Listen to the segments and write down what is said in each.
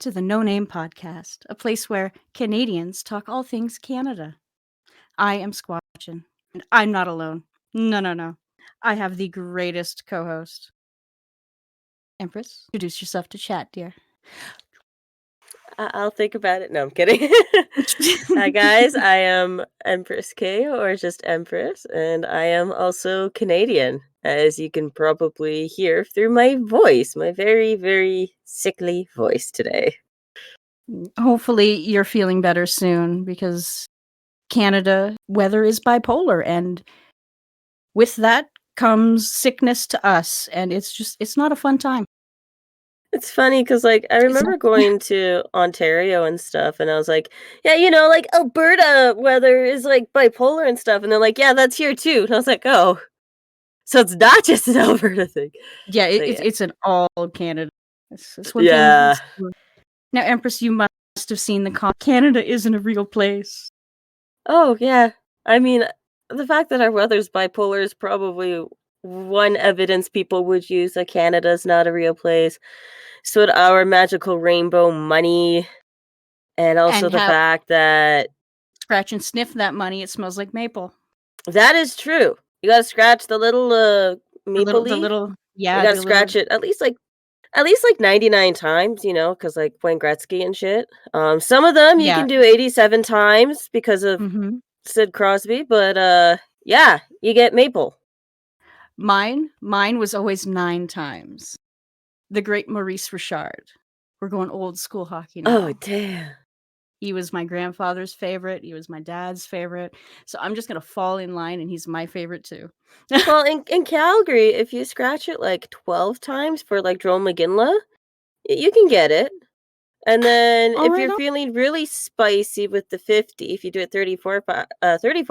to the No Name Podcast, a place where Canadians talk all things Canada. I am Squatchen, and I'm not alone. No. I have the greatest co host. Empress, introduce yourself to chat, dear. I'll think about it. No, I'm kidding. Hi, guys. I am Empress Kae, or just Empress, and I am also Canadian, as you can probably hear through my voice, my very, very sickly voice today. Hopefully, you're feeling better soon because Canada weather is bipolar, and with that comes sickness to us, and it's not a fun time. It's funny because, I remember going to Ontario and stuff, and I was like, yeah, Alberta weather is, bipolar and stuff. And they're like, yeah, that's here too. And I was like, oh, so it's not just an Alberta thing. Yeah, So, it's an all Canada. It's one Yeah. thing. Now, Empress, you must have seen the Canada isn't a real place. Oh, yeah. I mean, the fact that our weather's bipolar is probably one evidence people would use that Canada's not a real place. So would our magical rainbow money, and also And the how fact that scratch and sniff that money, it smells like maple. that is true. You gotta scratch the little maple The leaf. little, You yeah, gotta the little, scratch it at least 99 times, because Wayne Gretzky and shit. Some of them you yeah. can do 87 times because of Mm-hmm. Sid Crosby, but yeah, you get maple. Mine was always 9 times. The great Maurice Richard. We're going old school hockey now. Oh, damn. He was my grandfather's favorite. He was my dad's favorite. So I'm just gonna fall in line, and he's my favorite too. Well, in Calgary, if you scratch it 12 times for Joel McGinley, you can get it. And then All if right, you're feeling really spicy with the 50, if you do it 34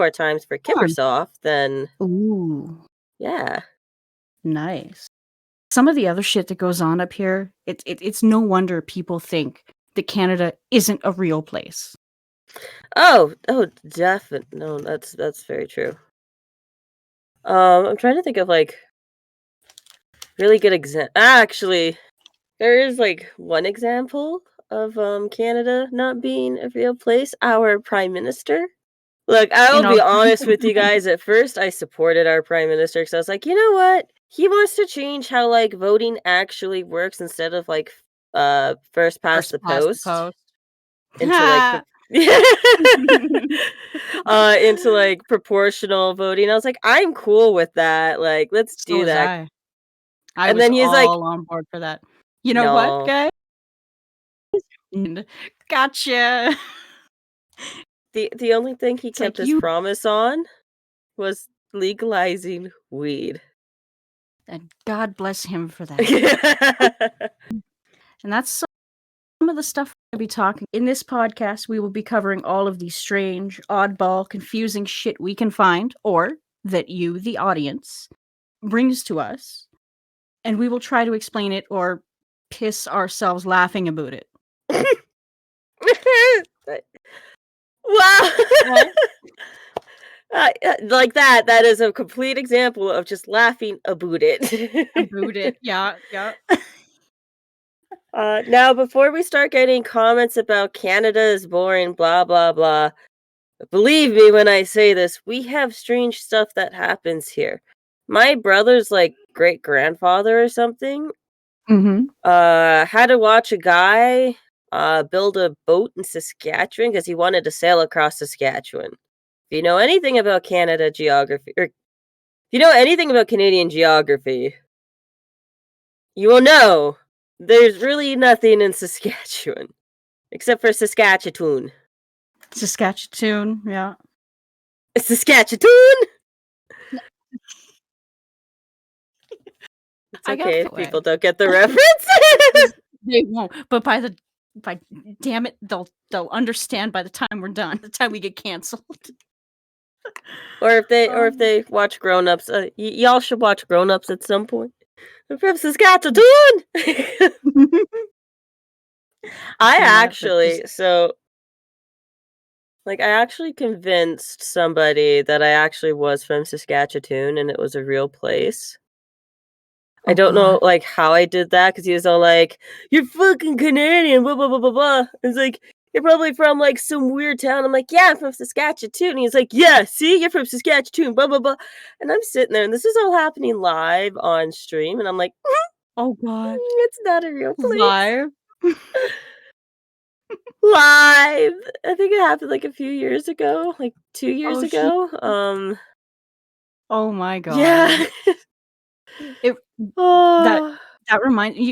times for Kippersoft, then Ooh, yeah. nice. Some of the other shit that goes on up here, it's no wonder people think that Canada isn't a real place. Oh, definitely. No, that's very true. I'm trying to think of really good actually, there is one example of Canada not being a real place. Our prime minister. Look, I You will know, be honest with you guys. At first, I supported our prime minister because I was like, you know what? He wants to change how voting actually works instead of first past first the past the post post. into into proportional voting. I was like, I'm cool with that. Let's So do was that. I. I And was then he's like, all on board for that. You know what, no. guys? Gotcha. The only thing he It's like kept his you, promise on was legalizing weed. and God bless him for that. And that's some of the stuff we'll be talking. In this podcast, we will be covering all of the strange, oddball, confusing shit we can find, or that you, the audience, brings to us, and we will try to explain it or piss ourselves laughing about it. Wow. What? Like that is a complete example of just laughing about it. About it. Yeah. Now, before we start getting comments about Canada is boring, blah, blah, blah, believe me when I say this, we have strange stuff that happens here. My brother's great grandfather or something Mm-hmm. had to watch a guy build a boat in Saskatchewan because he wanted to sail across Saskatchewan. If you know anything about Canada geography, or if you know anything about Canadian geography, you will know there's really nothing in Saskatchewan except for Saskatchewan. Saskatchewan. Yeah. Saskatchewan. It's I got okay the if way. people don't get the reference. They won't. But by damn it, they'll understand by the time we're done. The time we get canceled. Or if they watch Grown Ups, y'all should watch Grown Ups at some point. I'm from Saskatchewan. I actually convinced somebody that I actually was from Saskatchewan and it was a real place. I Oh don't know, god. like, how I did that because he was all like, "You're fucking Canadian, blah, blah, blah, blah, blah." It's like, "You're probably from, like, some weird town." I'm like, "Yeah, I'm from Saskatchewan." And he's like, "Yeah, see? You're from Saskatchewan, blah, blah, blah." And I'm sitting there, and this is all happening live on stream, and I'm like, Oh god. It's not a real place." Live? Live! I think it happened, like, a few years ago, like, 2 years Oh, gee. ago, Oh my god. yeah. It that Oh, that reminds you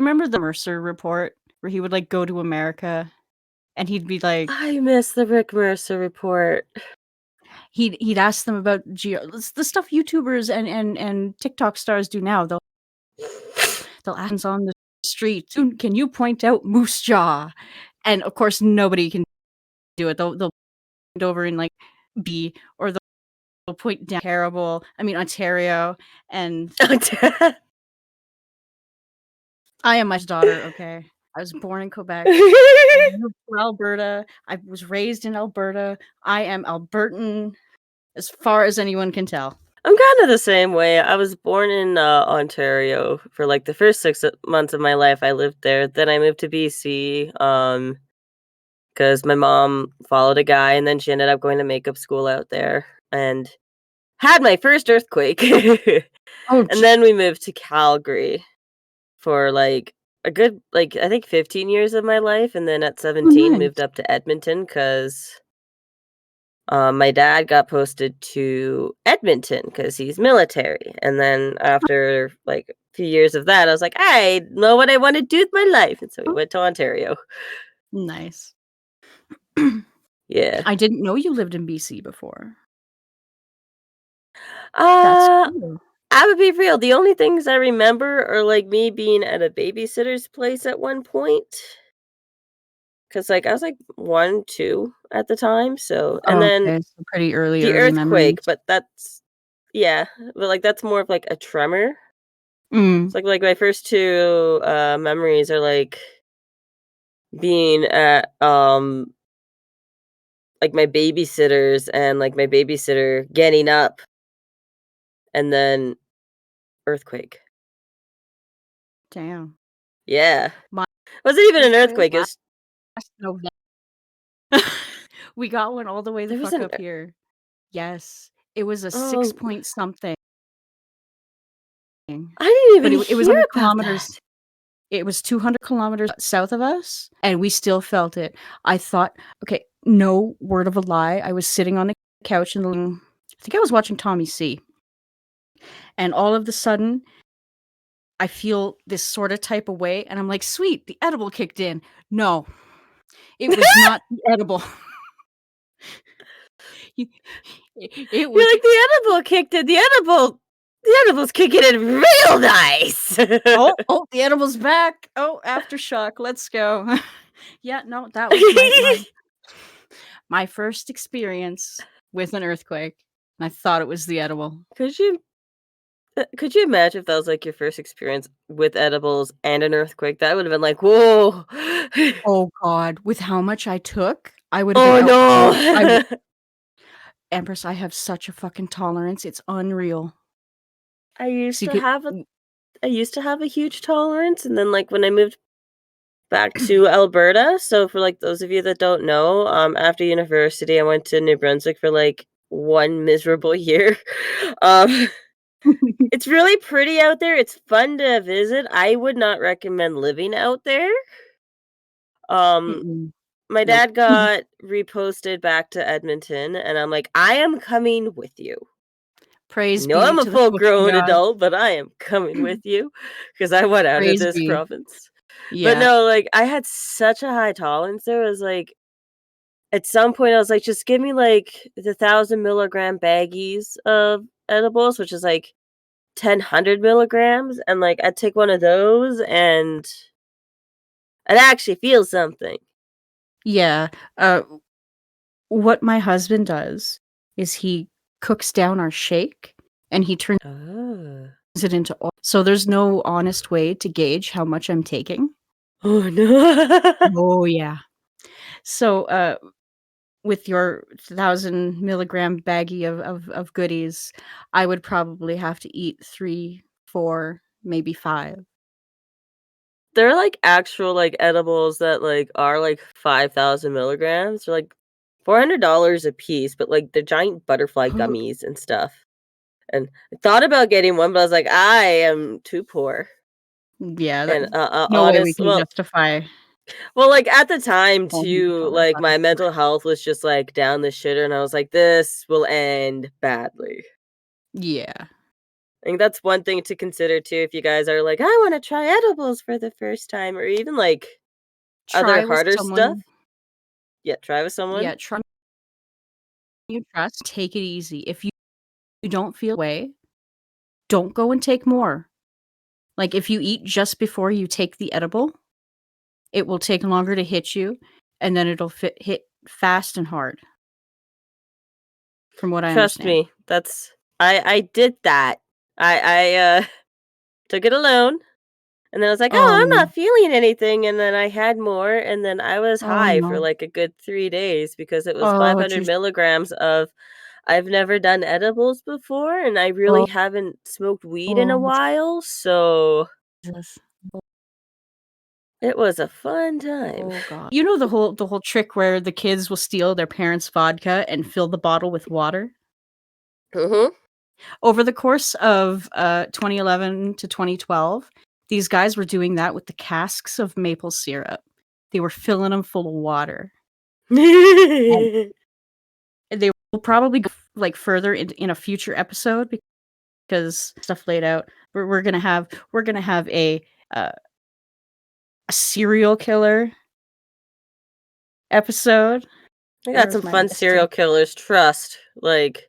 remember the Mercer report where he would, like, go to America and he'd be like I miss the Rick Mercer report. he'd ask them about it's the stuff YouTubers and TikTok stars do now. They'll ask on the street, "Soon can you point out Moose Jaw?" And, of course, nobody can do it. They'll point over in, like, B, or they'll point down Ontario, and I am my daughter, okay? I was born in Quebec. I moved to Alberta. I was raised in Alberta. I am Albertan as far as anyone can tell. I'm kinda the same way. I was born in, Ontario for, like, the first 6 months of my life, I lived there, then I moved to BC, because my mom followed a guy, and then she ended up going to makeup school out there, and had my first earthquake. Oh, And gee. then we moved to Calgary for, like, a good, like, I think 15 years of my life, and then at Oh, 17 moved nice. up to Edmonton because my dad got posted to Edmonton because he's military, and then after, like, a few years of that, I was like, "I know what I wanna do with my life," and so we Oh, went to Ontario. nice. Yeah. I didn't know you lived in BC before. That's Uh, cool. I would be real, the only things I remember are, like, me being at a babysitter's place at one point, because like, I was, like, 1, 2 at the time, so and then Okay, so pretty the early earthquake, memories. but that's yeah, but, like, that's more of, like, a tremor. Mm, It's like, my first 2, memories are, like, being at, like, my babysitter's and, like, my babysitter getting up and then earthquake. damn. Yeah. My Wasn't even an earthquake earthquake, it last was November. We got one all the way the there was fuck an up here. Yes. It was a 6 oh, point something, I didn't but even it was hear 100 about kilometers. that. It was 200 kilometers south of us, and we still felt it. I thought, okay, no word of a lie, I was sitting on the couch in the I think I was watching Tommy C, and all of the sudden, I feel this sorta type of way, and I'm like, "Sweet, the edible kicked in." No, it was not the edible. It it was You're like, "The edible kicked in, the edible's kicking in real nice." oh, oh, the edible's back. Oh, aftershock, let's go. Yeah, no, that was my first experience with an earthquake, and I thought it was the edible. Could you could you imagine if that was, like, your first experience with edibles and an earthquake? That would've been like, "Whoa." Oh god, with how much I took, I would have been Oh, out cold. no. Empress, I have such a fucking tolerance, it's unreal. I used See, to pe have a I used to have a huge tolerance, and then, like, when I moved back to Alberta, so for, like, those of you that don't know, after university, I went to New Brunswick for, like, 1 miserable year. Um, it's really pretty out there, it's fun to visit, I would not recommend living out there. Um, Mm-mm. my Nope. dad got reposted back to Edmonton, and I'm like, "I am coming with you. I Praise know be I'm a to the fucking full-grown gods. adult, but I am coming with you because I want out of Praise this be. province." But Yeah. no, like, I had such a high tolerance there, I was like at some point, I was like, "Just give me, like, the 1,000 milligram baggies of edibles," which is, like, 1,000 milligrams, and, like, I'd take one of those, and I'd actually feel something. Yeah, what my husband does is he cooks down our shake, and he turns Oh. it into oil, so there's no honest way to gauge how much I'm taking. Oh, no. Oh, yeah. So, with your 1,000 milligram baggie of goodies, I would probably have to eat 3 4, maybe 5. They're, like, actual, like, edibles that, like, are, like, 5,000 milligrams. They're, like, $400 a piece, but, like, they're giant butterfly gummies and stuff. And I thought about getting one, but I was like, "I am too poor." Yeah, that And, no way we honest can justify well, like, at the time too, $400 like, on my mental health was just, like, down the shitter, and I was like, "This will end badly." Yeah. I think that's one thing to consider too if you guys are like, "I wanna try edibles for the first time," or even, like, other Try with harder stuff. someone Yeah, try with someone. yeah, try you trust, take it easy. If you don't feel way, don't go and take more. Like, if you eat just before you take the edible, it will take longer to hit you, and then it'll hit fast and hard, from what I Trust understand. me, that's I did that. I took it alone, and then I was like, "Oh, Oh, I'm no. not feeling anything," and then I had more, and then I was Oh, high for, no. like, a good 3 days because it was Oh, 500 jeez. milligrams of I've never done edibles before, and I really Oh, haven't smoked weed in a while, so Jesus. it was a fun time. Oh god. You know the whole trick where the kids will steal their parents' vodka and fill the bottle with water? Mhm. Over the course of, 2011 to 2012, these guys were doing that with the casks of maple syrup. They were filling them full of water. And they will probably go, like, further in a future episode because stuff laid out. We're gonna have uh, a serial killer episode. I got Where's some my fun list serial here? killers, trust. Like,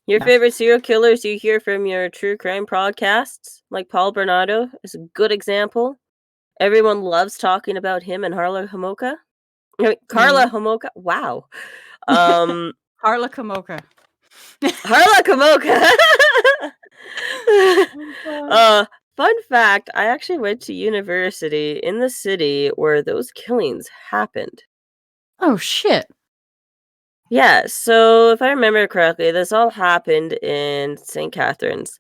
your Yeah. favorite serial killers you hear from your true crime podcasts, like Paul Bernardo is a good example. Everyone loves talking about him and Harla Homolka. I mean, Carla Mhm. Homolka. Wow. Um, Carla Kamoka. Harla Homolka. Oh god. uh, fun fact: I actually went to university in the city where those killings happened. Oh, shit. Yeah, so if I remember correctly, this all happened in St. Catharines.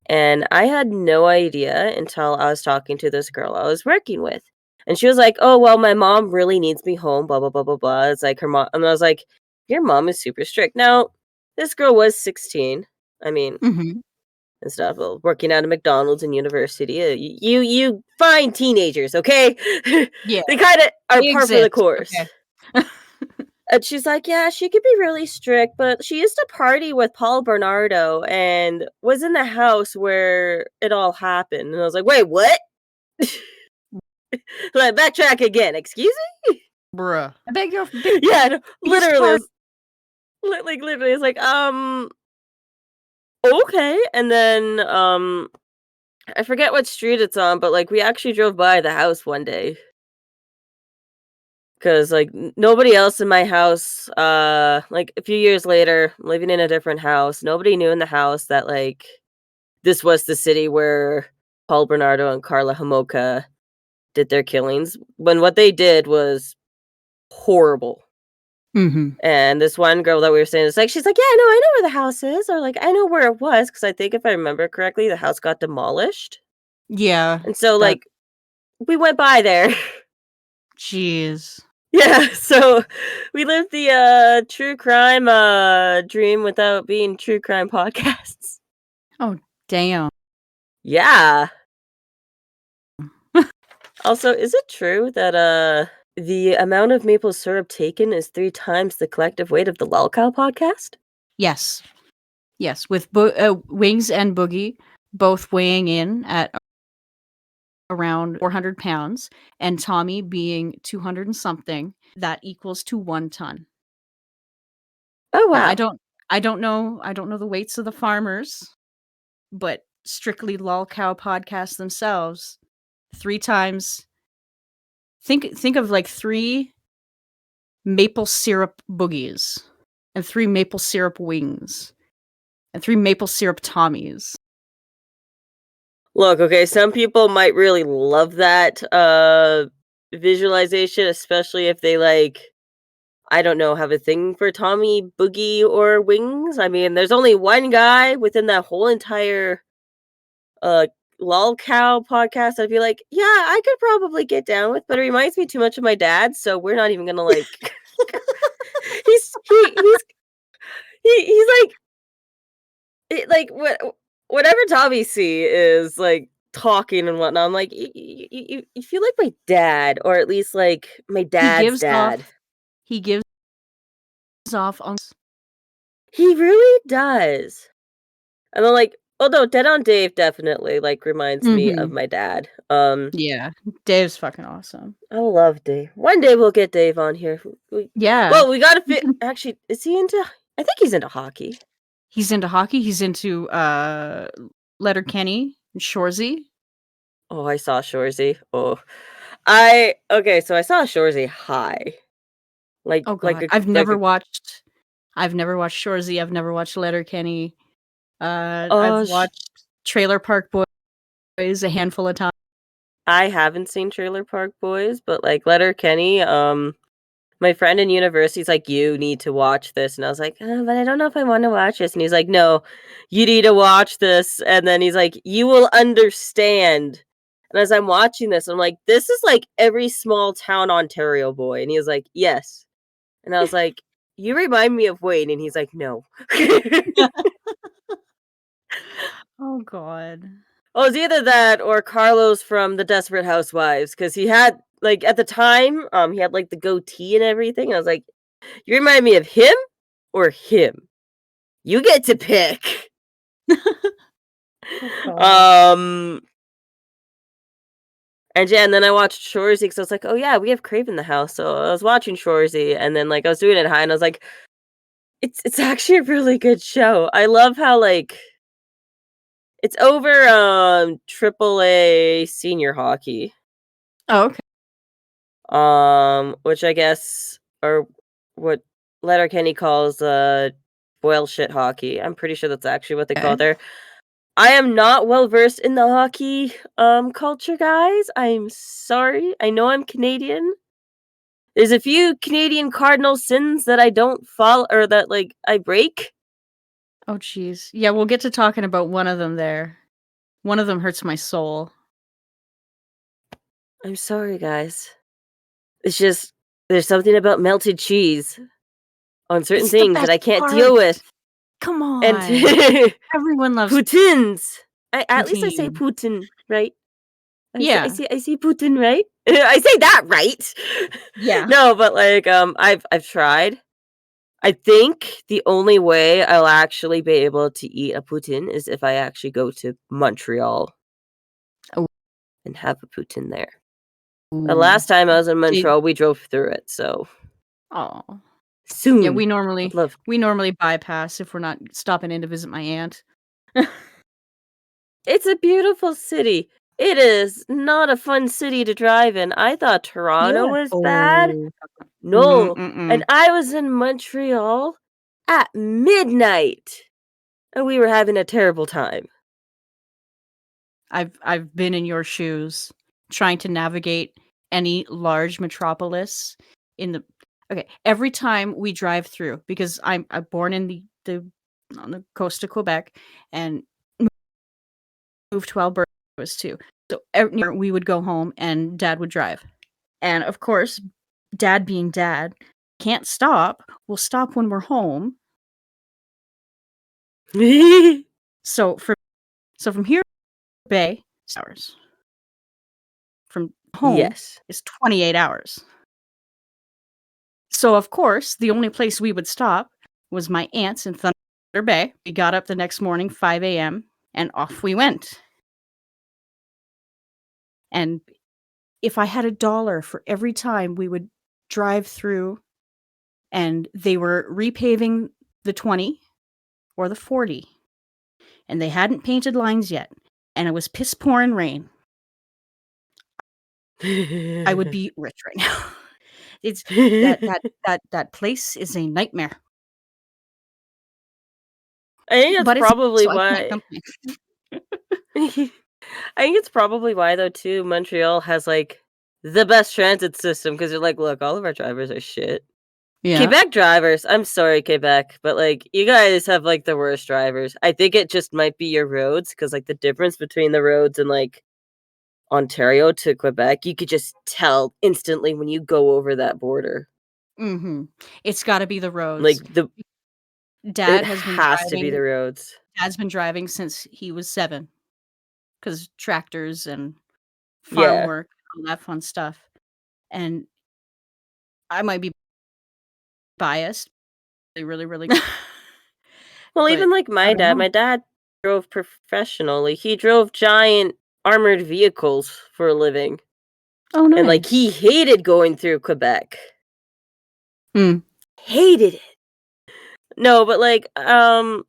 And I had no idea until I was talking to this girl I was working with. And she was like, "Oh, well, my mom really needs me home, blah, blah, blah, blah, blah." It's like her mom. And I was like, "Your mom is super strict." Now, this girl was 16. I mean, Mhm. and stuff. Well, working at a McDonald's in university. You find teenagers, okay? Yeah, They kind of are they par for the exist, course. okay. And she's like, "Yeah, she could be really strict, but she used to party with Paul Bernardo and was in the house where it all happened." And I was like, "Wait, what?" Like, backtrack again. Excuse me? Bruh. I beg your Yeah, no, biggest literally, part. literally, it's like, okay. And then, I forget what street it's on, but like, we actually drove by the house one day because like nobody else in my house, like a few years later, living in a different house, nobody knew in the house that like this was the city where Paul Bernardo and Carla Homolka did their killings, when what they did was horrible. Mhm. And this one girl that we were saying is like, she's like, "Yeah, no, I know where the house is," or like, "I know where it was," because I think if I remember correctly, the house got demolished. Yeah, And so, that like, we went by there. jeez. Yeah, so we lived the, true crime, dream without being true crime podcasts. Oh, damn. Yeah. Also, is it true that, the amount of maple syrup taken is 3 times the collective weight of the Lol Cow podcast? Yes. Yes, with Wings and Boogie both weighing in at around 400 pounds, and Tommy being 200 and something, that equals to 1 ton. Oh, Now wow. I don't know the weights of the farmers, but strictly lol cow podcasts themselves, 3 times think of, like, 3 maple syrup boogies, and 3 maple syrup wings, and 3 maple syrup Tommies. Look, okay, some people might really love that, visualization, especially if they, like, I don't know, have a thing for Tommy, Boogie, or Wings. I mean, there's only one guy within that whole entire, a lol cow podcast, I'd be like, yeah, I could probably get down with, but it reminds me too much of my dad, so we're not even gonna like. He's like like whatever Tommy C is like talking and whatnot. I'm like, you feel like my dad, or at least like my He dad's gives off dad. he gives off on He really does. And I'm like, oh no, Dead on Dave definitely like reminds me of Mhm. my dad. Yeah. Dave's fucking awesome. I love Dave. One day we'll get Dave on here. Yeah. Well, we gotta fit. Actually, is he into? I think he's into hockey. He's into hockey, he's into, Letterkenny and Shoresy. Oh, I saw Shorzy. Oh, I okay. So I saw Shorzy high, Oh like god, a like a. I've never watched Shoresy, I've never watched Letterkenny, I've Oh, watched Trailer Park Boys a handful of times. I haven't seen Trailer Park Boys, but like Letterkenny. My friend in university's like, you need to watch this, and I was like, but I don't know if I want to watch this. And he's like, no, you need to watch this. And then he's like, you will understand. And as I'm watching this, I'm like, this is like every small town Ontario boy. And he was like, yes. And I was like, you remind me of Wayne. And he's like, no. Oh god. Oh, it's either that or Carlos from the Desperate Housewives, because he had like at the time, he had like the goatee and everything. I was like, you remind me of him or him. You get to pick. Oh god. um, and yeah, and then I watched Shorzy because I was like, oh yeah, we have Crave in the house. So I was watching Shorzy, and then like I was doing it high, and I was like, it's actually a really good show. I love how like it's over triple A senior hockey. Oh, okay. Which I guess or what Letterkenny calls boil shit hockey. I'm pretty sure that's actually what they call it there. I am not well versed in the hockey culture, guys. I'm sorry. I know I'm Canadian. There's a few Canadian cardinal sins that I don't follow or that like I break. Oh jeez. Yeah, we'll get to talking about one of them there. One of them hurts my soul. I'm sorry, guys. It's just there's something about melted cheese on certain It's the things that best I can't deal part! with. Come And on! Everyone loves poutines. At least I say poutine. Putin, right? Yeah. I see Putin, right? I say that right. Yeah. No, but like I've tried. I think the only way I'll actually be able to eat a poutine is if I actually go to Montreal Oh, and have a poutine there. The ooh. last time I was in Did Montreal, we drove through it, so Aw. Yeah, soon. I'd love. we normally bypass if we're not stopping in to visit my aunt. It's a beautiful city. It is not a fun city to drive in. I thought Toronto Yeah. was bad. Oh. No, and Mm-mm. I was in Montreal at midnight, and we were having a terrible time. I've been in your shoes trying to navigate any large metropolis in the okay, every time we drive through because I'm born in the on the coast of Quebec and moved to Alberta was too. So we would go home and dad would drive. And of course, dad being dad can't stop. We'll stop when we're home. So from here to Bay, 6 hours. From home Yes. is 28 hours. So, of course, the only place we would stop was my aunt's in Thunder Bay. We got up the next morning, 5 a.m., and off we went. And if I had $1 for every time we would drive through and they were repaving the 20 or the 40, and they hadn't painted lines yet, and it was piss pouring rain, I would be rich right now. It's that place is a nightmare. I think that's But it's probably so I can't why. complain. I think it's probably why though too Montreal has like the best transit system because they're like, look, all of our drivers are shit. Yeah. Quebec drivers, I'm sorry, Quebec, but, like, you guys have, like, the worst drivers. I think it just might be your roads, because like, the difference between the roads in, like, Ontario to Quebec, you could just tell instantly when you go over that border. Mhm. It's gotta be the Like, roads. it Dad has been has to be the driving roads. Dad's been driving since he was 7, 'cause tractors and farm Yeah. work, all that fun stuff, and I might be biased, they really, really Well, but even, like, I don't know. my dad drove professionally. He drove giant armored vehicles for a living, Oh, and, like, he nice. hated going through Quebec. Mm. Hated it. No, but, like, I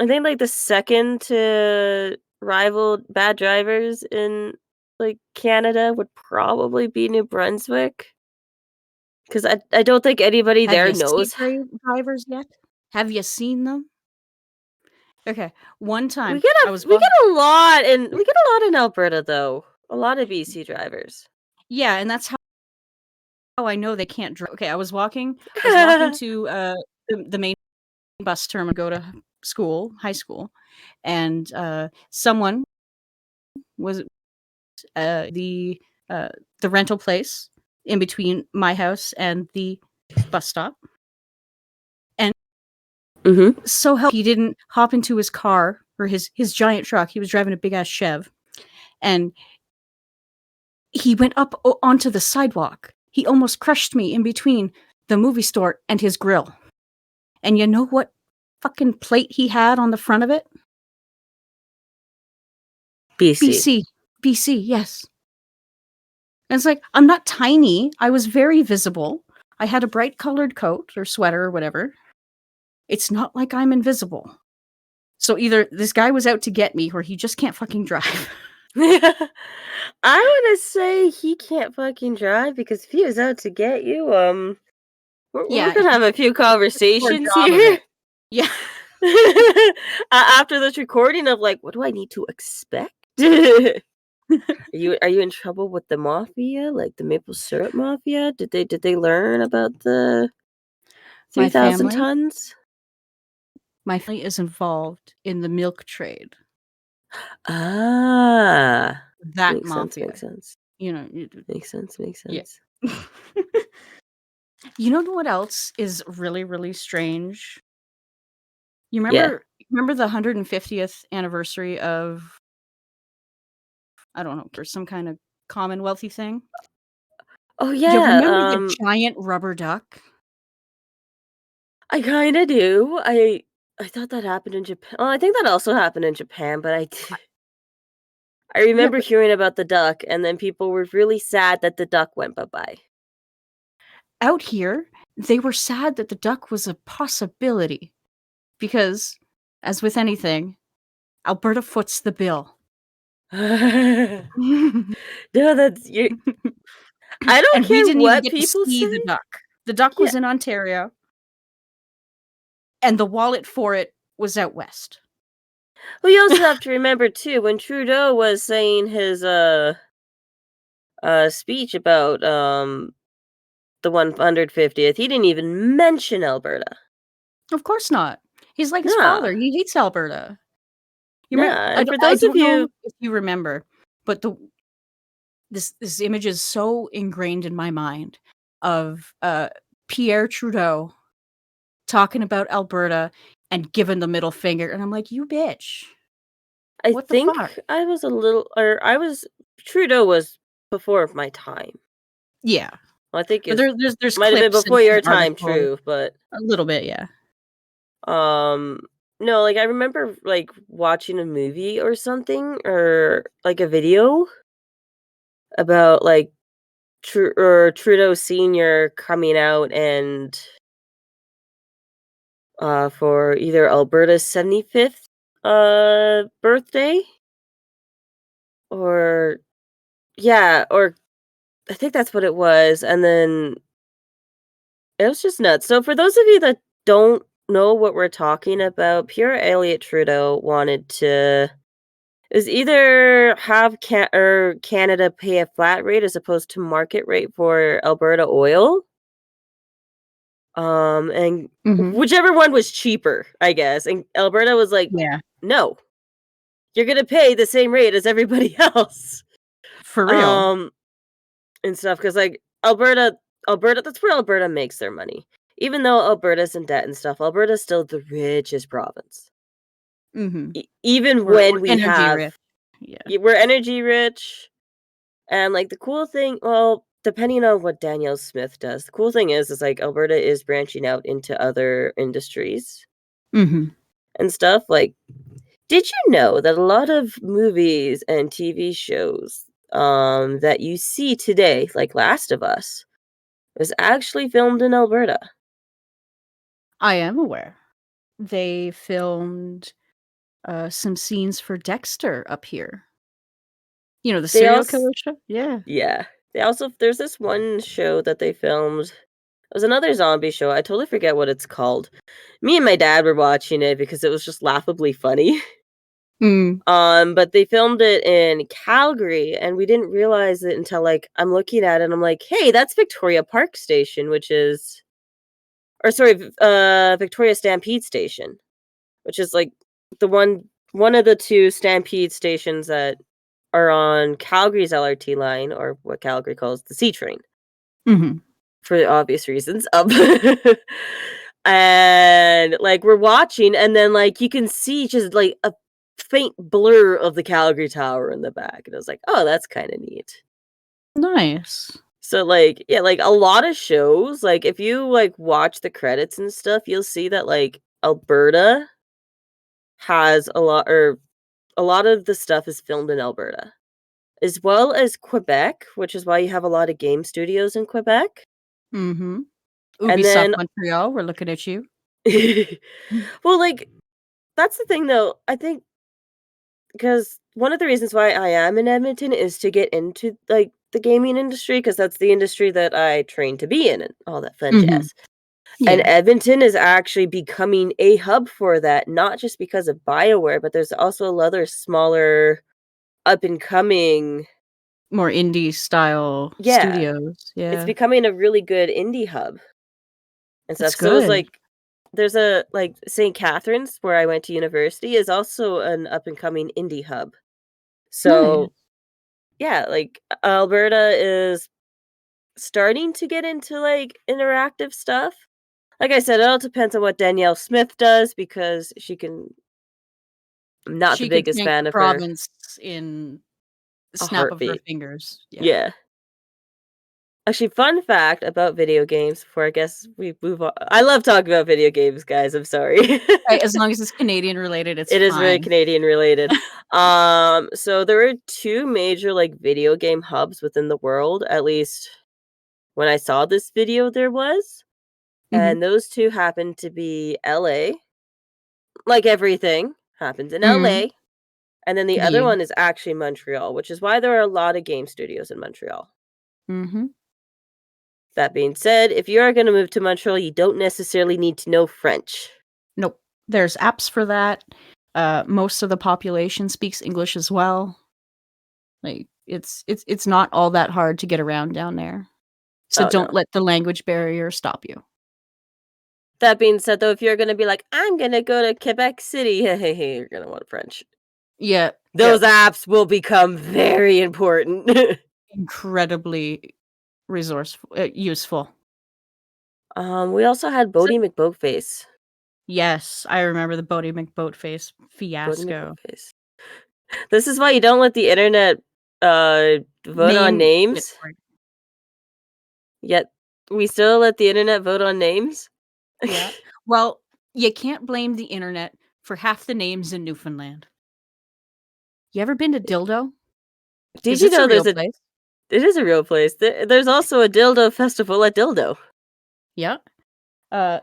think, like, the second to rival bad drivers in, like, Canada would probably be New Brunswick, because I don't think anybody Have there you seen knows. drivers yet? Have you seen them? Okay, one We time, get I a was we walk get a lot in we get a lot in Alberta, though. A lot of BC drivers. Yeah, and that's how I know they can't drive. Okay, I was walking to, the main bus terminal, go to school, high school, and, someone was, the, uh the rental place in between my house and the bus stop, and Mhm. he didn't hop into his car or his giant truck. He was driving a big ass Chev, and he went up onto the sidewalk. He almost crushed me in between the movie store and his grill. And you know what fucking plate he had on the front of it? BC. BC. BC, yes. And it's like, I'm not tiny. I was very visible. I had a bright colored coat or sweater or whatever. It's not like I'm invisible. So either this guy was out to get me or he just can't fucking drive. I wanna say he can't fucking drive, because if he was out to get you, we're Yeah, gonna have a few poor conversations job of here. it. Yeah. After this recording of, like, what do I need to expect? Are you in trouble with the mafia, like the maple syrup mafia? Did they learn about the My 3,000 family tons? my family is involved in the milk trade. Ah, That makes sense, makes mafia. sense. You know, you d Makes sense, makes yeah. sense. You know what else is really, really strange? Yeah. You remember the 150th anniversary of, I don't know, or some kind of Commonwealthy thing? Oh, You yeah, remember the giant rubber duck? I kinda do. I thought that happened in Japan. Oh, I think that also happened in Japan, but I Yeah, remember but hearing about the duck, and then people were really sad that the duck went bye-bye. out here, they were sad that the duck was a possibility because, as with anything, Alberta foots the bill. No, that's you I don't And we care didn't even what get to people see say. the duck. The duck Yeah. was in Ontario, and the wallet for it was out west. Well, you also have to remember too, when Trudeau was saying his, speech about, the 150th, he didn't even mention Alberta. Of course not. He's like his Nah, father, he hates Alberta. You remem nah, and for I those of don't know you if you remember, but this image is so ingrained in my mind of, Pierre Trudeau talking about Alberta and giving the middle finger, and I'm like, "You bitch. I What the fuck?" think I was a little or I was Trudeau was before my time. Yeah, Well, I think but it's there's might have been clips before and your time, articles. true, but, A little bit, yeah. um, no, like, I remember, like, watching a movie or something, or, like, a video about, like, Trudeau Senior coming out and, for either Alberta's 75th, birthday, or yeah, or I think that's what it was, and then it was just nuts. So for those of you that don't know what we're talking about, Pierre Elliott Trudeau wanted to is either have Canada pay a flat rate as opposed to market rate for Alberta oil, And Mhm. whichever one was cheaper, I guess, and Alberta was like, Yeah. "No, you're gonna pay the same rate as everybody else." For real. Um, and stuff because like, Alberta that's where Alberta makes their money. Even though Alberta's in debt and stuff, Alberta's still the richest province. Mhm. Even We're when we energy have rich. Yeah. we're energy rich, and, like, the cool thing well, depending on what Danielle Smith does, the cool thing is, like, Alberta is branching out into other industries Mhm. and stuff, like, did you know that a lot of movies and TV shows, that you see today, like Last of Us, was actually filmed in Alberta? I am aware. They filmed, some scenes for Dexter up here. You know, the They serial also killer show? Yeah. yeah. They also there's this one show that they filmed. It was another zombie show, I totally forget what it's called. Me and my dad were watching it because it was just laughably funny. Mm. But they filmed it in Calgary, and we didn't realize it until, like, I'm looking at it, and I'm like, "Hey, that's Victoria Park Station," which is or sorry, Victoria Stampede Station, which is, like, the one of the 2 Stampede stations that are on Calgary's LRT line, or what Calgary calls the C train, Mhm. for obvious reasons. And, like, we're watching, and then, like, you can see just, like, a faint blur of the Calgary Tower in the back, and I was like, "Oh, that's kinda neat." Nice. So, like, yeah, like, a lot of shows, like, if you, like, watch the credits and stuff, you'll see that, like, Alberta has a lot of the stuff is filmed in Alberta, as well as Quebec, which is why you have a lot of game studios in Quebec, Mhm. and Ubisoft then Montreal, we're looking at you. Mm. well, like, that's the thing, though, I think because one of the reasons why I am in Edmonton is to get into, like, the gaming industry, because that's the industry that I trained to be in and all that fun Mhm. jazz. And Yeah. Edmonton is actually becoming a hub for that, not just because of BioWare, but there's also other smaller up and coming More indie style yeah, studios. it's Yeah. becoming a really good indie hub and That's stuff. So it's good. like there's a like St. Catharines, where I went to university, is also an up and coming indie hub. Nice. So yeah, like Alberta is starting to get into like interactive stuff. Like I said, it all depends on what Danielle Smith does because I'm not the She could biggest change fan the of her. province in the A snap of her heartbeat. fingers. Yeah. Yeah. Actually, fun fact about video games before I guess we move on. I love talking about video games, guys. I'm sorry. Right, as long as it's Canadian related, it's It is very fine. Canadian related. So there are two major like video game hubs within the world, at least when I saw this video there was. Mhm. And those two happen to be LA. Like everything happens in Mhm. LA. And then the other Yeah. one is actually Montreal, which is why there are a lot of game studios in Montreal. Mhm. That being said, if you are going to move to Montreal, you don't necessarily need to know French. Nope. There's apps for that. Most of the population speaks English as well. Like, it's not all that hard to get around down there. So Oh, no. don't let the language barrier stop you. That being said, though, if you're going to be like, I'm going to go to Quebec City, hey, you're going to want French. Yeah. Those Yep. apps will become very important. Incredibly resourceful useful. We also had So Bodie McBoatface. yes, I remember the Bodie McBoatface Bodie fiasco. McBoatface. This is why you don't let the internet vote on Name names. Bitcoin. Yet we still let the internet vote on names. Yeah. Well, you can't blame the internet for half the names in Newfoundland. You ever been to Dildo? Did 'Cause you it's a know real place. it is a real place. There's also a dildo festival at Dildo. Yeah. Uh,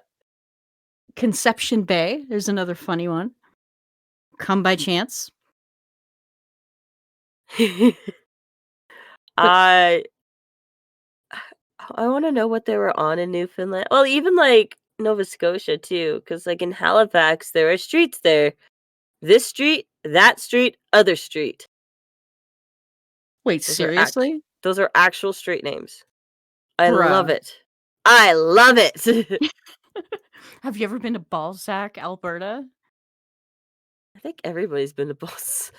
Conception Bay, there's another funny one. Come by chance. But I I wanna know what they were on in Newfoundland. Well, even, like, Nova Scotia too, because like, in Halifax, there are streets there. This street, that street, other street. wait, Those are act seriously? those are actual street names. I love Bruh. it. I love it. Have you ever been to Balzac, Alberta? I think everybody's been to Boston.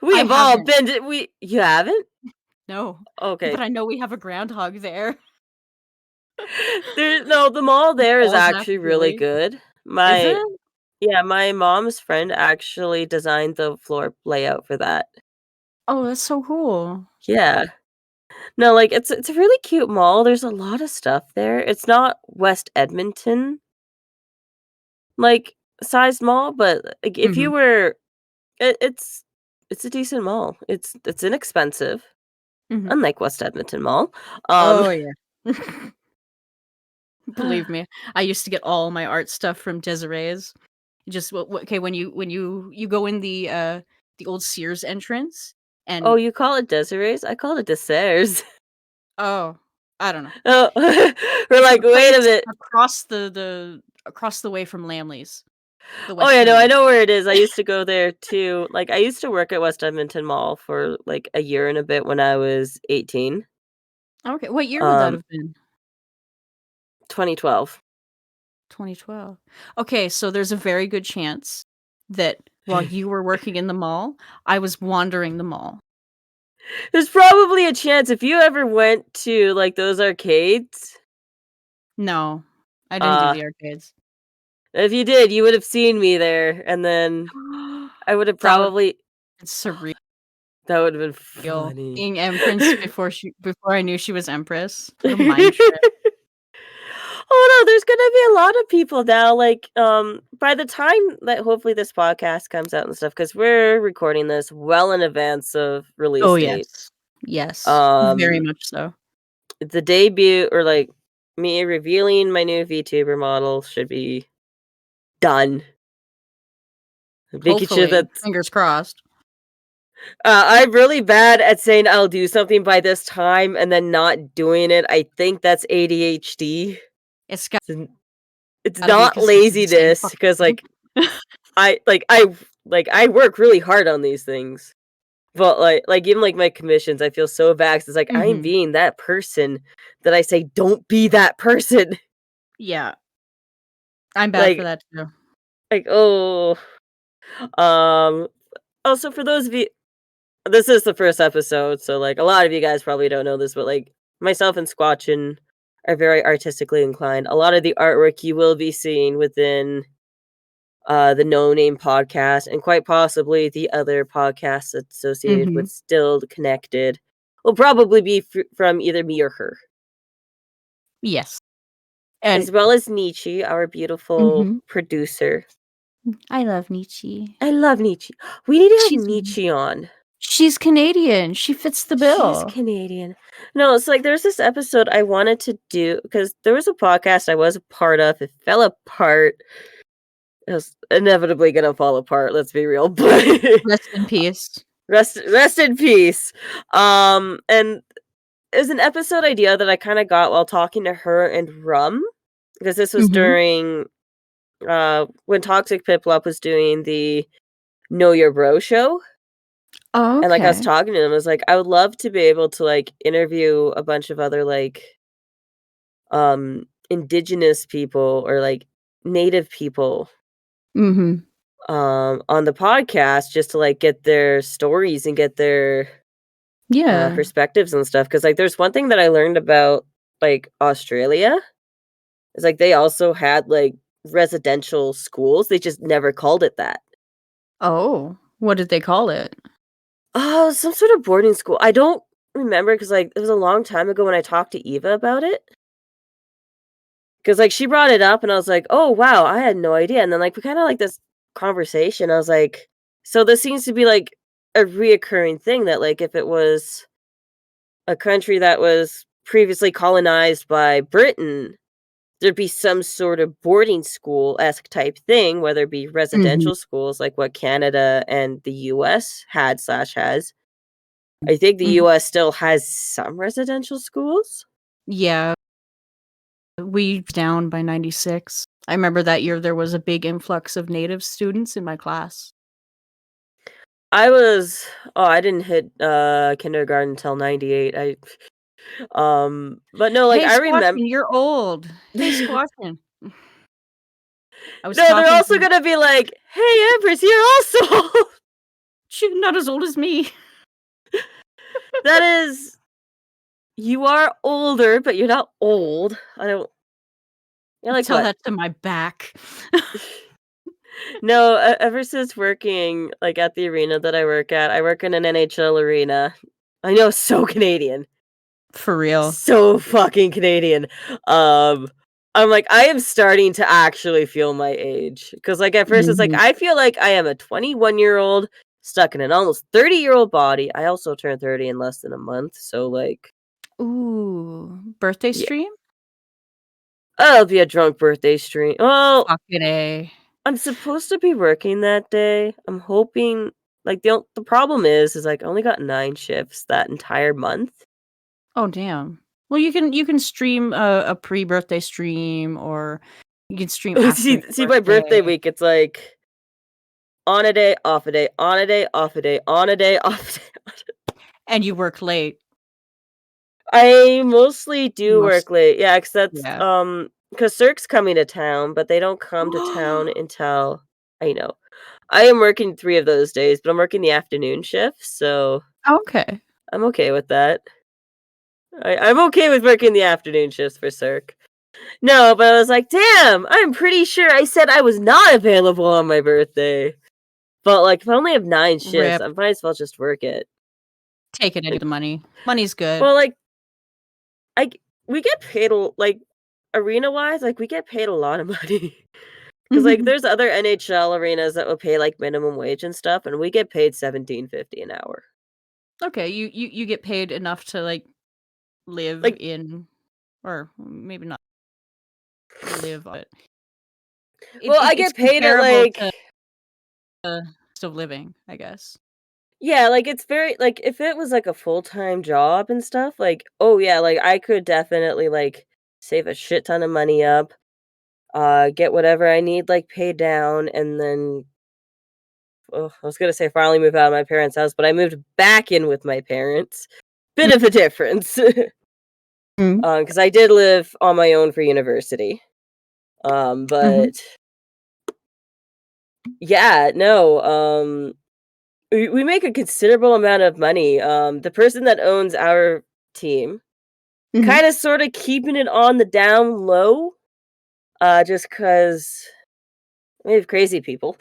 I We've all haven't. been to you haven't? No, but Okay. I know we have a groundhog there. The mall there is Balzac actually really Village. good. Is it? My mom's friend actually designed the floor layout for that. Oh, that's so cool. Yeah. No, like, it's a really cute mall, there's a lot of stuff there. It's not West Edmonton, like, sized mall, but, like, if you Mhm. were it's a decent mall. It's inexpensive, Mhm. unlike West Edmonton Mall. Um Oh, yeah. Believe me, I used to get all my art stuff from Desiree's. Just okay, when you go in the old Sears entrance Oh, and you call it Desiree's? I call it Desserts. oh, I don't know. Oh, we're It's like, the "Wait place a minute." across the way from Lamley's, the Oh, yeah, no, I Western. know where it is. I used to go there too. Like, I used to work at West Edmonton Mall for, like, a year and a bit when I was 18. Okay, what year would that Um, have been? 2012. 2012. Okay, so there's a very good chance that while you were working in the mall, I was wandering the mall. There's probably a chance if you ever went to, like, those arcades, No, I didn't do uh, the arcades. if you did, you would have seen me there, and then I would have That would probably it's surreal. that would have been funny. Being Empress before I knew she was Empress. What a mind trip. Oh, no, there's gonna be a lot of people now, like, by the time that hopefully this podcast comes out and stuff, because 'cause we're recording this well in advance of Oh, release date. yes. Yes, very Um, much so. the debut or, like, me revealing my new VTuber model should be done. Making sure Hopefully, that fingers crossed. I'm really bad at saying I'll do something by this time and then not doing it. I think that's ADHD. It's It's it's gotta be not 'cause I do the same laziness fucking because, thing. like, I like, I I work really hard on these things, but, even, like, my commissions, I feel so bad 'cause it's like, I'm Mhm. being that person that I say, "Don't be that person." Yeah, I'm bad for Like that too. oh, um, also for those of you this is the first episode, so, like, a lot of you guys probably don't know this, but, like, myself and Squatchen are very artistically inclined. A lot of the artwork you will be seeing within, the No Name podcast and quite possibly the other podcasts associated with Mhm. Still Connected will probably be from either me or her, Yes, and as well as Nietzsche, our beautiful mhm. producer. I love Nietzsche. I love Nietzsche. We need to have She's Nietzsche on. she's Canadian, she fits the She's bill. Canadian. No, it's like there's this episode I wanted to do because there was a podcast I was a part of. It fell apart. It was inevitably gonna fall apart, let's be real, but Rest in peace. rest in peace. And it was an episode idea that I kinda got while talking to her and Rum, because this was Mhm. during, when Toxic Piplup was doing the Know Your Bro show, Oh, and, like, I was okay. talking to him, I was like, "I would love to be able to, like, interview a bunch of other, like, indigenous people or, like, native people, Mhm. on the podcast just to, like, get their stories and get their, Yeah. perspectives and stuff. Because like, there's one thing that I learned about, like, Australia, is, like, they also had, like, residential schools, they just never called it that. Oh, what did they call it? Oh, some sort of boarding school. I don't remember because like, it was a long time ago when I talked to Eva about it. Because like, she brought it up and I was like, "Oh, wow, I had no idea," and then, like, we kinda like this conversation, I was like, "So this seems to be, like, a reoccurring thing that, like, if it was a country that was previously colonized by Britain, there'd be some sort of boarding school-esque type thing, whether it be Mhm. residential schools like what Canada and the US had/has. Slash has. I think the Mhm. US still has some residential schools? Yeah, we down by 96. I remember that year there was a big influx of native students in my class. I was I didn't hit, kindergarten until '98. But no, like Hey, I remember. Squatchen, you're old. Hey, Squatchen. I was No, they're talking also to gonna be like, "Hey, Empress, you're also old." She's not as old as me. That is, you are older, but you're not old. I don't. You're like Tell what? that to my back. No, ever since working like at the arena that I work at, I work in an NHL arena. I know, so Canadian. For real. So fucking Canadian. Um, I'm like, I am starting to actually feel my age. Because, like, at first it's like, Mhm. I feel like I am a 21-year-old stuck in an almost 30-year-old body. I also turned 30 in less than a month. So, like, Ooh, birthday yeah. stream? Oh, it'll be a drunk birthday stream. Well, Fucking A. I'm supposed to be working that day. I'm hoping, like, the problem is like, I only got 9 shifts that entire month. Oh, damn. Well, you can stream a pre-birthday stream, or you can stream after your See, my birthday birthday. week, it's like on a day, off a day, on a day, off a day, on a day, off a day. And you work late. I mostly do Most work late. Yeah, 'cause that's, Yeah. 'cause Cirque's coming to town, but they don't come to town until, I know. I am working 3 of those days, but I'm working the afternoon shift, so Okay. I'm okay with that. I'm okay with working the afternoon shifts for Cirque. No, but I was like, "Damn, I'm pretty sure I said I was not available on my birthday." But, like, if I only have 9 shifts, Rip. I might as well just work it. Take it, any Like, the money. Money's good. well, like, we get paid like, arena-wise, like, we get paid a lot of money. 'Cause, like, there's other NHL arenas that will pay, like, minimum wage and stuff, and we get paid 17.50 an hour. Okay, you get paid enough to, like, live Like, in, or maybe not live, but well, I it's get paid at, comparable like, to cost of living, I guess. yeah, like, it's very like, if it was, like, a full-time job and stuff, like, oh, yeah, like, I could definitely, like, save a shit ton of money up, get whatever I need, like, paid down, and then I was gonna say finally move out of my parents' house, but I moved back in with my parents. Bit of a difference. Mm. 'Cause I did live on my own for university. Mhm. But yeah, no, we make a considerable amount of money. The person that owns our team Mhm. kinda sorta keeping it on the down low, just 'cause we have crazy people.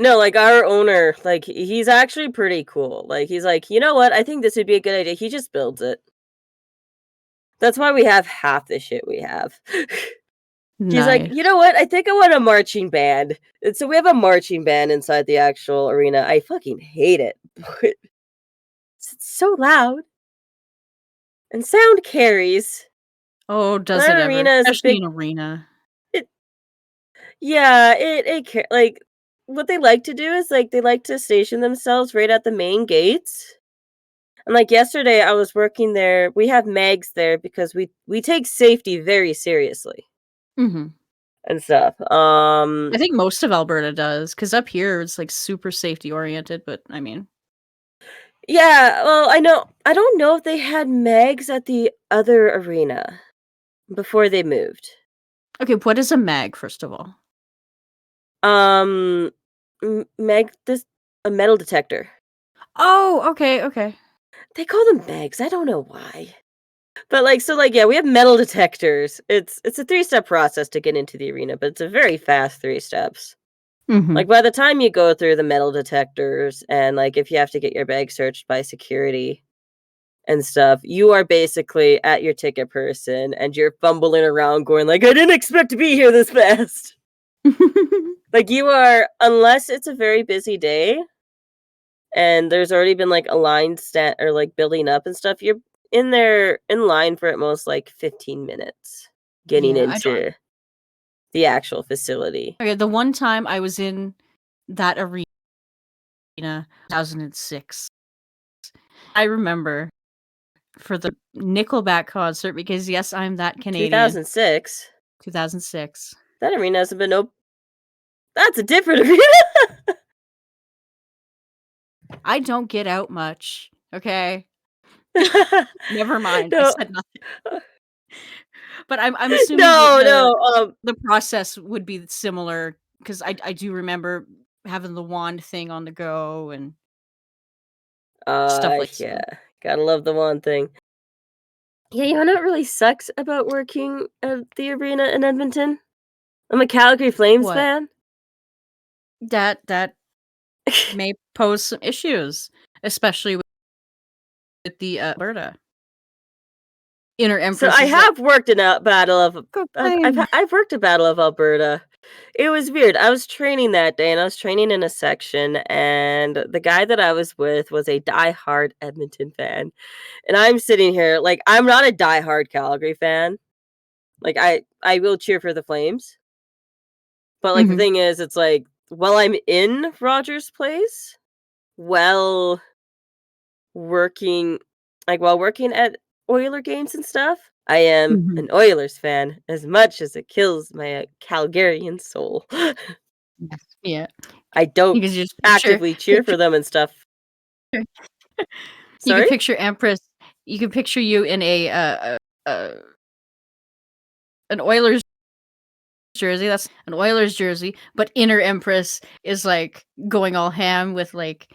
No, like, our owner, like, he's actually pretty cool. Like, he's like, "You know what? I think this would be a good idea." He just builds it. That's why we have half the shit we have. He's like, "You Nice. know what? I think I want a marching band." And so we have a marching band inside the actual arena. I fucking hate it, but it's so loud and sound carries. Oh, And does it our ever? arena is a Especially big in arena. it yeah, like, what they like to do is, like, they like to station themselves right at the main gates. And, like, yesterday, I was working there. We have mags there because we take safety very seriously Mhm. and stuff. I think most of Alberta does, because up here, it's, like, super safety oriented, but, I mean. Yeah, well, I don't know if they had mags at the other arena before they moved. Okay, what is a mag, first of all? Um, mag this a metal detector. Oh, okay, okay. They call them mags, I don't know why. But, like, so, like, yeah, we have metal detectors. It's a three-step process to get into the arena, but it's a very fast 3 steps. Mhm. Like, by the time you go through the metal detectors and, like, if you have to get your bag searched by security and stuff, you are basically at your ticket person, and you're fumbling around going like, "I didn't expect to be here this fast." Like, you are, unless it's a very busy day and there's already been, like, a line stat or, like, building up and stuff, you're in there in line for at most, like, 15 minutes getting Yeah, I don't. into the actual facility. Okay, the one time I was in that arena, 2006. I remember for the Nickelback concert, because, yes, I'm that Canadian. 2006? 2006. That arena hasn't been op that's a different arena. I don't get out much, okay? Never mind. I No. said nothing. But I'm assuming No, the no, the process would be similar because I do remember having the wand thing on the go and stuff like yeah. so. Gotta love the one thing. Yeah, you know what really sucks about working at the arena in Edmonton? I'm a Calgary Flames What? fan. That may pose some issues, especially with the, Alberta. Inner So Empress I is like, have worked in a battle of "Go Flame!" I've worked a battle of Alberta. It was weird. I was training that day, and I was training in a section, and the guy that I was with was a diehard Edmonton fan, and I'm sitting here like I'm not a diehard Calgary fan. Like I will cheer for the Flames, but like the Mhm. thing is, it's like while I'm in Rogers Place, well working while working at Oiler games and stuff, I am Mhm. an Oilers fan as much as it kills my, Calgarian soul. Yes. Yeah. I You don't can just actively cheer for picture them and stuff. you can Sorry? picture Empress you can picture you in uh, an Oilers jersey, that's an Oilers jersey, but Inner Empress is, like, going all ham with, like,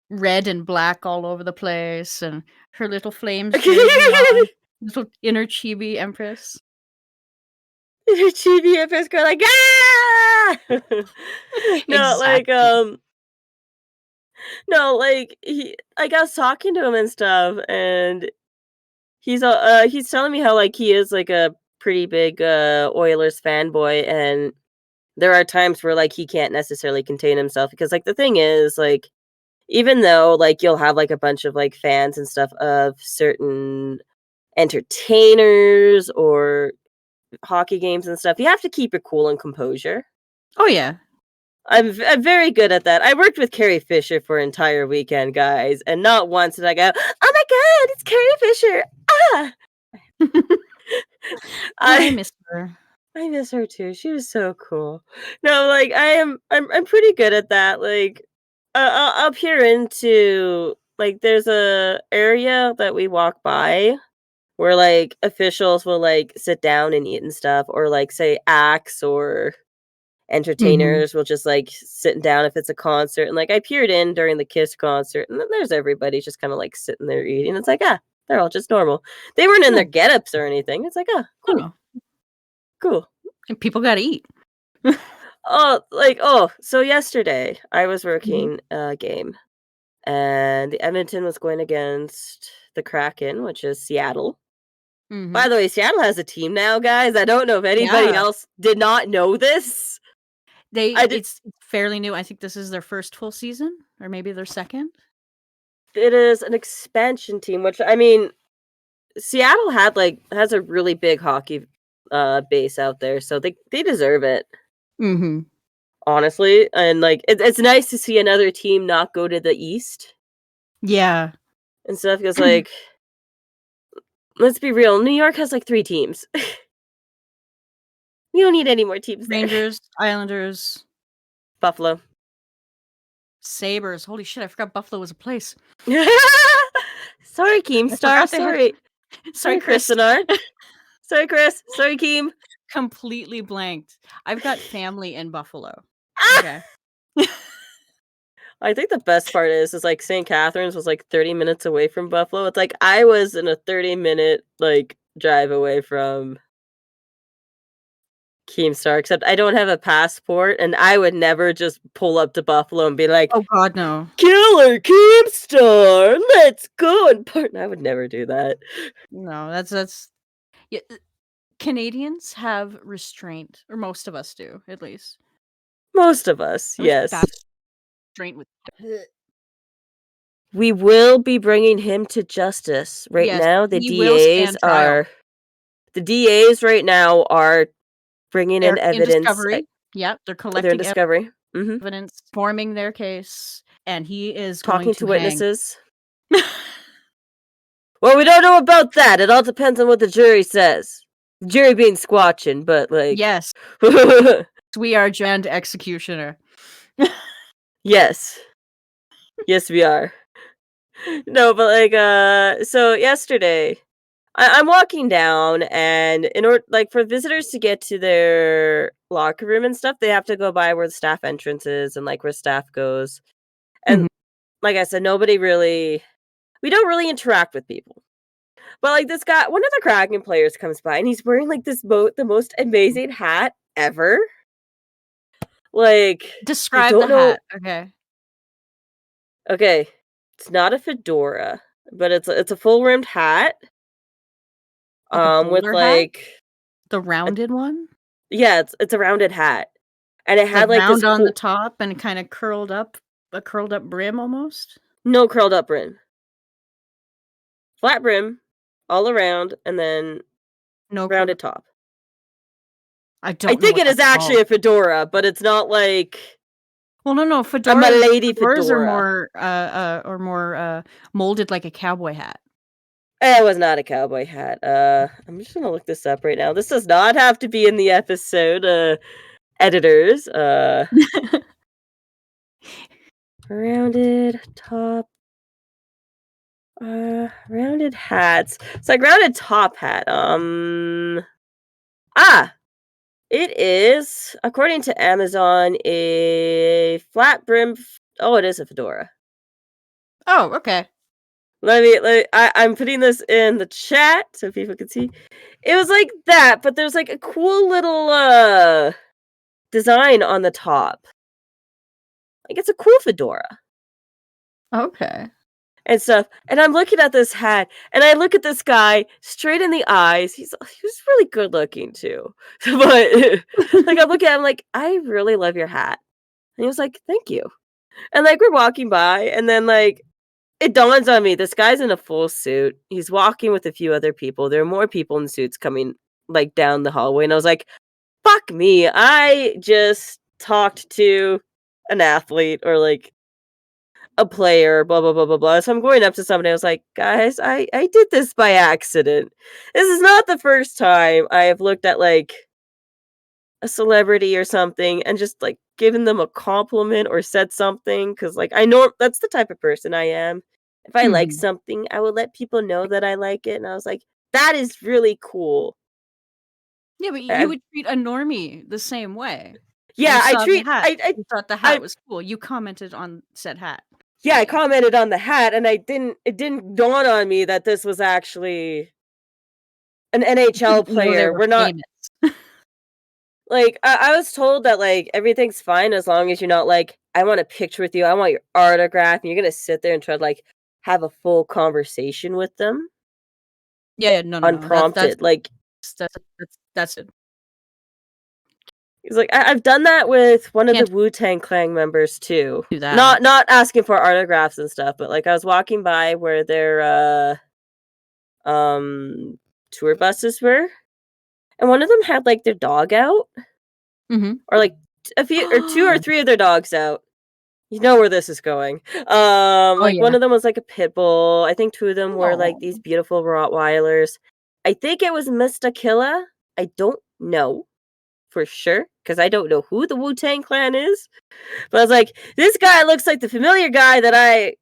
red and black all over the place and her little Flames jersey on. Little inner chibi Empress. Chibi and Fisk are like, "Ah!" No, Exactly. no, I was talking to him and stuff, and he's telling me how, like, he is, like, a pretty big, Oilers fanboy, and there are times where, like, he can't necessarily contain himself because, like, the thing is, like, even though, like, you'll have, like, a bunch of, like, fans and stuff of certain entertainers or hockey games and stuff, you have to keep your cool and composure. Oh, yeah. I'm very good at that. I worked with Carrie Fisher for an entire weekend, guys, and not once did I go, "Oh my god, it's Carrie Fisher, ah!" Oh, I I miss her. I miss her too, she was so cool. No, like, I'm pretty good at that, like, I'll peer into like, there's a area that we walk by where, like, officials will, like, sit down and eat and stuff, or, like, say, acts or Mhm. entertainers will just, like, sit down if it's a concert, and, like, I peered in during the KISS concert, and then there's everybody just kinda, like, sitting there eating, it's like, "Ah, they're all just normal." They weren't in their No, get-ups or anything, it's like, "Ah, no, cool, no. cool." And people gotta eat. So yesterday, I was Mhm. working a game, and the Edmonton was going against the Kraken, which is Seattle. By Mhm. the way, Seattle has a team now, guys, I don't know if anybody Yeah. else did not know this. I did It's fairly new. I think this is their first full season or maybe their 2nd. It is an expansion team, which, I mean, Seattle has a really big hockey, base out there, so they deserve it, Mhm. honestly, and, like, it's nice to see another team not go to the East Yeah. and stuff because, like, let's be real, New York has, like, 3 teams. We don't need any more teams there. Rangers, Islanders, Buffalo. Sabres. Holy shit, I forgot Buffalo was a place. Sorry, I Keemstar, forgot they had sorry. sorry, Sorry, Chris Chris. Denard. Sorry, Chris. Sorry, Keem. Completely blanked. I've got family in Buffalo. Ah! Okay. I think the best part is like St. Catharines was like 30 minutes away from Buffalo. It's like I was in a 30-minute like drive away from Keemstar, except I don't have a passport and I would never just pull up to Buffalo and be like, Oh god, no. Killer Keemstar, let's go and part. I would never do that. No, that's yeah, Canadians have restraint, or most of us do, at least. Most of us, I wish yes. that restraint with We will be bringing him to justice. Right Yes, now, he will stand trial. the DAs right now are bringing in They're in evidence. discovery. Yep, they're They're in collecting discovery. evidence, forming their case, and he is going Talking to to hang. witnesses. Well, we don't know about that. It all depends on what the jury says. The jury being Squatchen, but like, Yes, we are Grand Executioner. yes, yes, we are. No, but, like, so yesterday, I'm walking down, and in order like, for visitors to get to their locker room and stuff, they have to go by where the staff entrance is and, like, where staff goes, and Mhm. like I said, nobody really we don't really interact with people. But, like, this guy one of the Kraken players comes by, and he's wearing, like, the most amazing hat ever. Like, I Describe the don't know. hat, okay. Okay, it's not a fedora, but it's a full-rimmed hat, Like a with, bowler hat? The a rounded one? yeah, it's a rounded hat, and it Like, had, like, this round on the cool top and kinda curled up a curled up brim almost? no curled up brim, flat brim, all around, and then No curl rounded top. I I don't know think what it is that's actually called. a fedora, but it's not like Well, no, a milady fedora. are more, molded like a cowboy hat. It was not a cowboy hat. I'm just gonna look this up right now. This does not have to be in the episode, editors. Rounded top, rounded hats. It's like rounded top hat. Ah, it is, according to Amazon, a flat brim. Oh, it is a fedora. Oh, okay. I'm putting this in the chat so people can see. It was like that, but there's like a cool little design on the top. Like it's a cool fedora Okay. and stuff. And I'm looking at this hat, and I look at this guy straight in the eyes. He was really good looking too, but like I'm looking at him like I really love your hat, and he was like, "Thank you." And like we're walking by, and then like it dawns on me this guy's in a full suit. He's walking with a few other people. There are more people in suits coming like down the hallway, and I was like, "Fuck me! I just talked to an athlete or like a player, blah blah blah blah blah." So I'm going up to somebody. I was like, "Guys, I did this by accident. This is not the first time I have looked at like a celebrity or something and just like given them a compliment or said something because like I know that's the type of person I am. If I like Mhm. something, I would let people know that I like it." And I was like, "That is really cool." Yeah, but you I've would treat a normie the same way. You Yeah, I saw the treat hat, you thought the hat I was cool, you commented on said hat. yeah, I commented on the hat, and it didn't dawn on me that this was actually an You NHL didn't know they player. were We're not famous. like, I was told that, like, everything's fine as long as you're not like, "I want a picture with you, I want your autograph," and you're gonna sit there and try to, like, have a full conversation with them Yeah, no, unprompted, like, that's it. he's like, I've done that with one of the Can't Wu-Tang Clan members too." do that. Not asking for autographs and stuff, but, like, I was walking by where their, tour buses were, and one of them had, like, their dog out, Mhm. or, like, a few or 2 or 3 of their dogs out. You know where this is going. Oh, Like, one yeah. of them was, like, a pit bull, I think 2 of them were, like, Aw. these beautiful Rottweilers. I think it was Miss Killa. I don't know for sure because I don't know who the Wu-Tang Clan is, but I was like, "This guy looks like the familiar guy that I"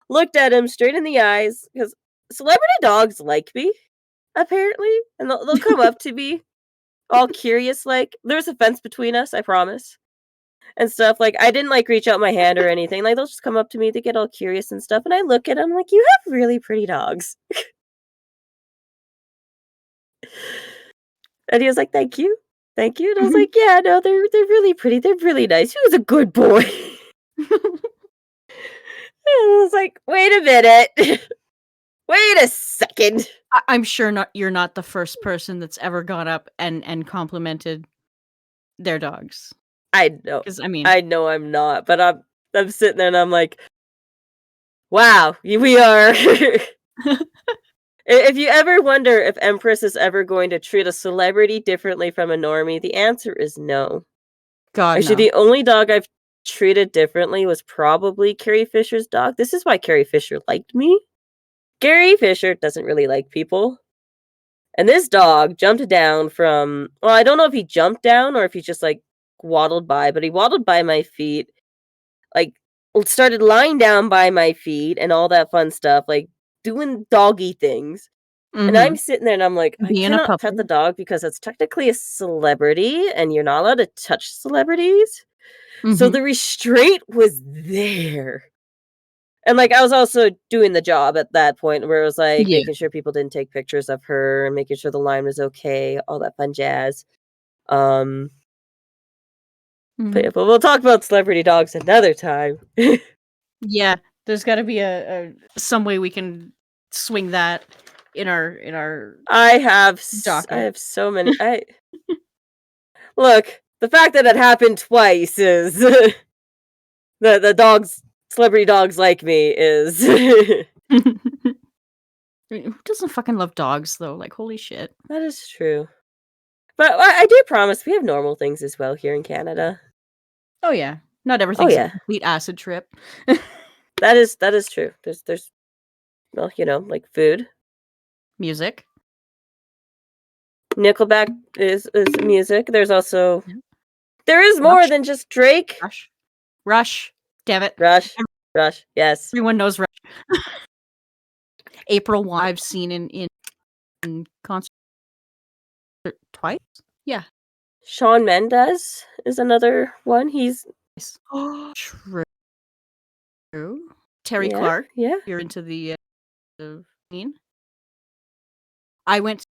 looked at him straight in the eyes because celebrity dogs like me, apparently, and they'll come up to me all curious, like there's a fence between us, I promise, and stuff. Like I didn't like reach out my hand or anything. Like they'll just come up to me, they get all curious and stuff, and I look at them like, "You have really pretty dogs." And he was like, "Thank you, thank you." And I was Mhm. like, "Yeah, no, they're really pretty. They're really nice. He was a good boy." And I was like, "Wait a minute, wait a second." I'm sure not you're not the first person that's ever gone up and complimented their dogs. I know, 'Cause, I mean I'm not, but I'm sitting there and I'm like, "Wow, we are." If you ever wonder if Empress is ever going to treat a celebrity differently from a normie, the answer is no. God, Actually, no. the only dog I've treated differently was probably Carrie Fisher's dog. This is why Carrie Fisher liked me. Carrie Fisher doesn't really like people. And this dog jumped down from, well, I don't know if he jumped down or if he just like waddled by, but he waddled by my feet like started lying down by my feet and all that fun stuff, like, doing doggy things. And I'm Mhm. sitting there and I'm like, "I Being a cannot pet the puppy. dog because it's technically a celebrity, and you're not allowed to touch celebrities." So Mhm. the restraint was there. And, like, I was also doing the job at that point where it was, like, Yeah. making sure people didn't take pictures of her and making sure the line was okay, all that fun jazz. Um, but Mhm. yeah, but we'll talk about celebrity dogs another time. Yeah, there's gotta be a some way we can swing that in our I docket. have so many I look, the fact that it happened twice is the dogs celebrity dogs like me is I mean, who doesn't fucking love dogs though? Like, holy shit. that is true. But I do promise we have normal things as well here in Canada. Oh, yeah. Not Oh, everything's a yeah. complete acid trip. That is true. There's well, like food. Music. Nickelback is music. There's also Yeah. there is more Rush. than just Drake. Rush. Rush. Damn it. Rush, Rush, yes. Everyone knows Rush. April 1, I've seen in concert twice? Yeah. Shawn Mendes is another one. He's Nice. True. Terry yeah, Clark, yeah. you're into the scene. I went to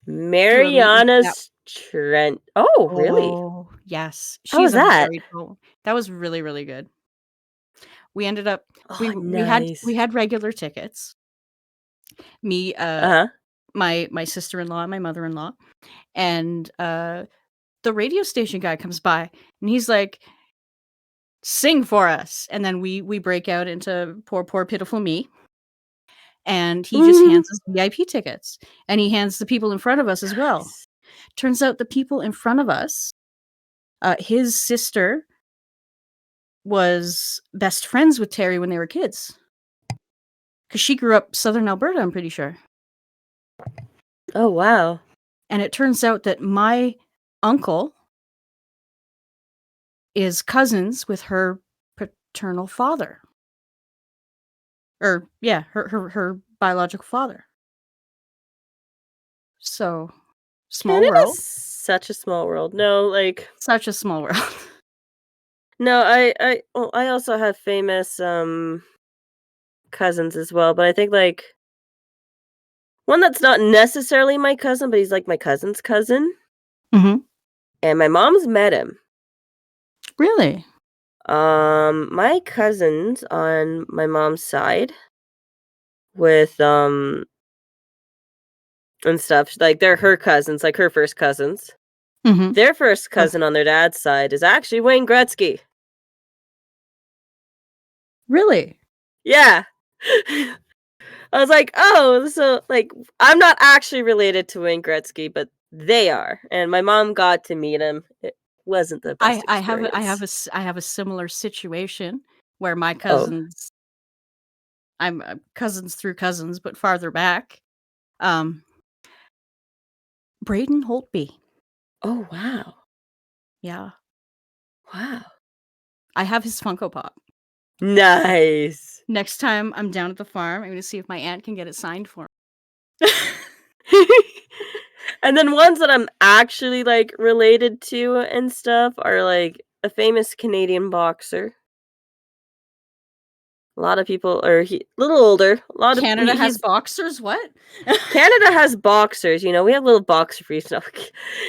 a meet and that Mariana's Trent. Oh, really? oh, yes. How was She's a that? very cool that was really, really good. We ended up Oh, we nice. had regular tickets. Me, Uh-huh. my sister-in-law and my mother-in-law, and, the radio station guy comes by, and he's like, "Sing for us," and then we break out into "Poor, Poor, Pitiful Me," and he just Mhm. hands us VIP tickets, and he hands the people in front of us as well. Nice. Turns out the people in front of us, his sister was best friends with Terry when they were kids, because she grew up Southern Alberta, I'm pretty sure, Oh, wow. and it turns out that my uncle is cousins with her paternal father. Or yeah, her biological father. So, small Canada's world. such a small world. No, like Such a small world. no, I also have famous, cousins as well, but I think, like, one that's not necessarily my cousin, but he's, like, my cousin's cousin, Mhm. and my mom's met him. Really? My cousins on my mom's side with, and stuff, like, they're her cousins, like, her first cousins. Mhm. Their first Oh, cousin on their dad's side is actually Wayne Gretzky. really? Yeah. I was like, "Oh, so, like, I'm not actually related to Wayne Gretzky, but they are," and my mom got to meet him. It wasn't the best experience. I have a similar situation where my Oh. cousins I'm, cousins through cousins, but farther back. Um, Braden Holtby. Oh, wow. Yeah. Wow. I have his Funko Pop. Nice. Next time I'm down at the farm, I'm gonna see if my aunt can get it signed for me. And then ones that I'm actually, like, related to and stuff are, like, a famous Canadian boxer. A lot of people are he little older, a lot of Canada has he's boxers? What? Canada has boxers, we have little boxer briefs now.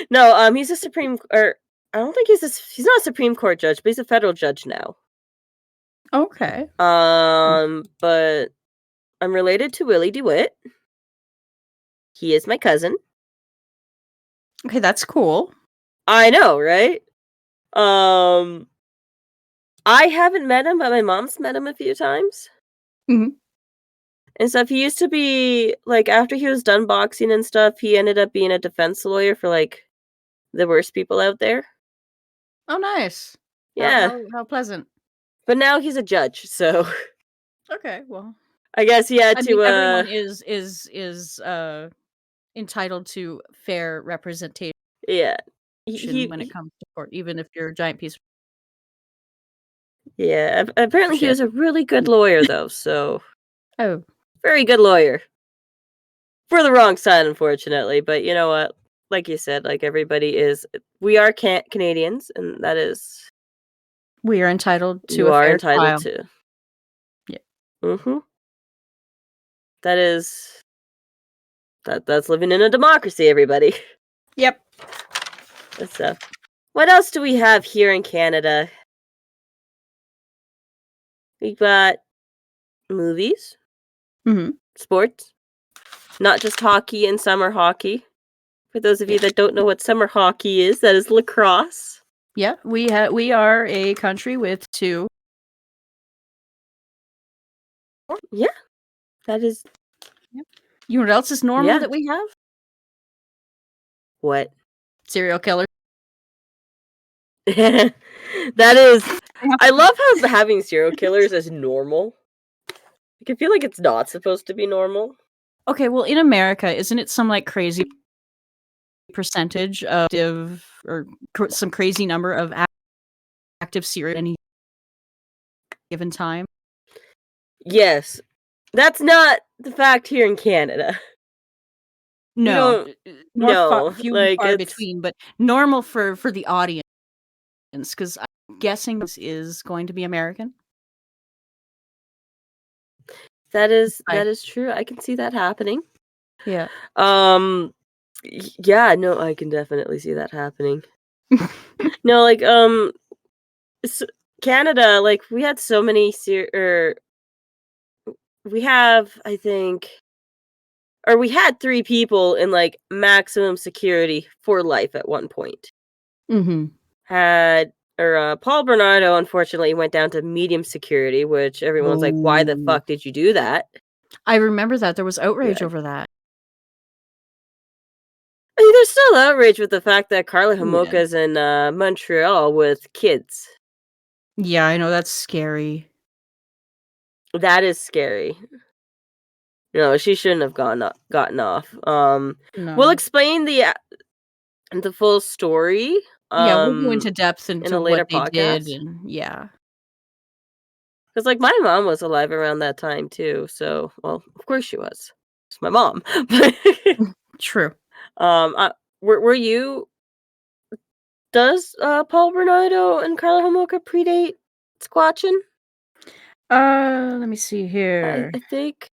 No, he's a Supreme or I don't think he's not a Supreme Court judge, but he's a federal judge now. Okay. But I'm related to Willie DeWitt. He is my cousin. Okay, that's cool. I know, right? Um, I haven't met him, but my mom's met him a few times Mhm. and stuff. He used to be like after he was done boxing and stuff, he ended up being a defense lawyer for like the worst people out there. Oh, nice. Yeah, How pleasant. but now he's a judge, so Okay, well, I guess he had I mean, to. everyone is entitled to fair representation Yeah, when it he comes to court, even if you're a giant piece Yeah, For apparently he sure. was a really good lawyer, though, so Oh, very good lawyer. For the wrong side, unfortunately, but you know what? Like you said, like, everybody is we are Canadians, and that is we are entitled to you a are fair entitled trial. to. Yeah. Mhm. That is that's living in a democracy, everybody. Yep. So, what else do we have here in Canada? We got movies, Mhm. sports, not just hockey and summer hockey. For those of Yeah. you that don't know what summer hockey is, that is lacrosse. Yeah, we are a country with 2. Yeah, that is Yep. You know what else is normal yeah. that we have? What? Serial killers. That is They have I to be. love how having serial killers is normal. Like, I feel like it's not supposed to be normal. Okay, well, in America, isn't it some, like, crazy percentage of or some crazy number of active serial at any given time? Yes. That's not the fact here in Canada. We No, don't no, few and like, far it's between, but normal for the audience, because 'cause I'm guessing this is going to be American. I that is true, I can see that happening. Yeah. Um, yeah, no, I can definitely see that happening. No, like, s Canada, like, we had so many we have, I think or we had 3 people in, like, maximum security for life at one point. Mhm. Paul Bernardo, unfortunately, went down to medium security, which everyone's like, "Why the Oh. fuck did you do that?" I remember that, there was outrage Yeah. over that. I mean, there's still outrage with the fact that Carla Yeah. Homolka's in, Montreal with kids. Yeah, I know, that's scary. That is scary. No, she shouldn't have gotten off. We'll No. explain the full story, Yeah, we'll go into depth in into a what later they did podcast. and yeah. Because like, my mom was alive around that time too, so well, of course she was. It's my mom. But, True. uh, were you does, Paul Bernardo and Carla Homolka predate Squatchen? Let me see here. I think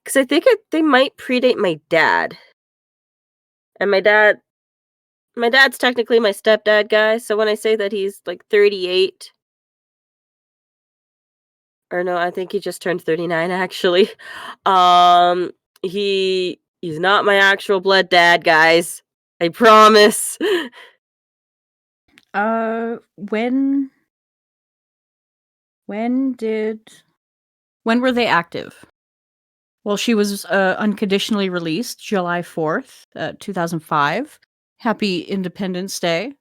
'cause I think they might predate my dad, and my dad's technically my stepdad, guy, so when I say that he's, like, 38 or no, I think he just turned 39 actually. Um, he's not my actual blood dad, guys. I promise. Uh, when when did when were they active? Well, she was, unconditionally released July 4th, 2005. Happy Independence Day.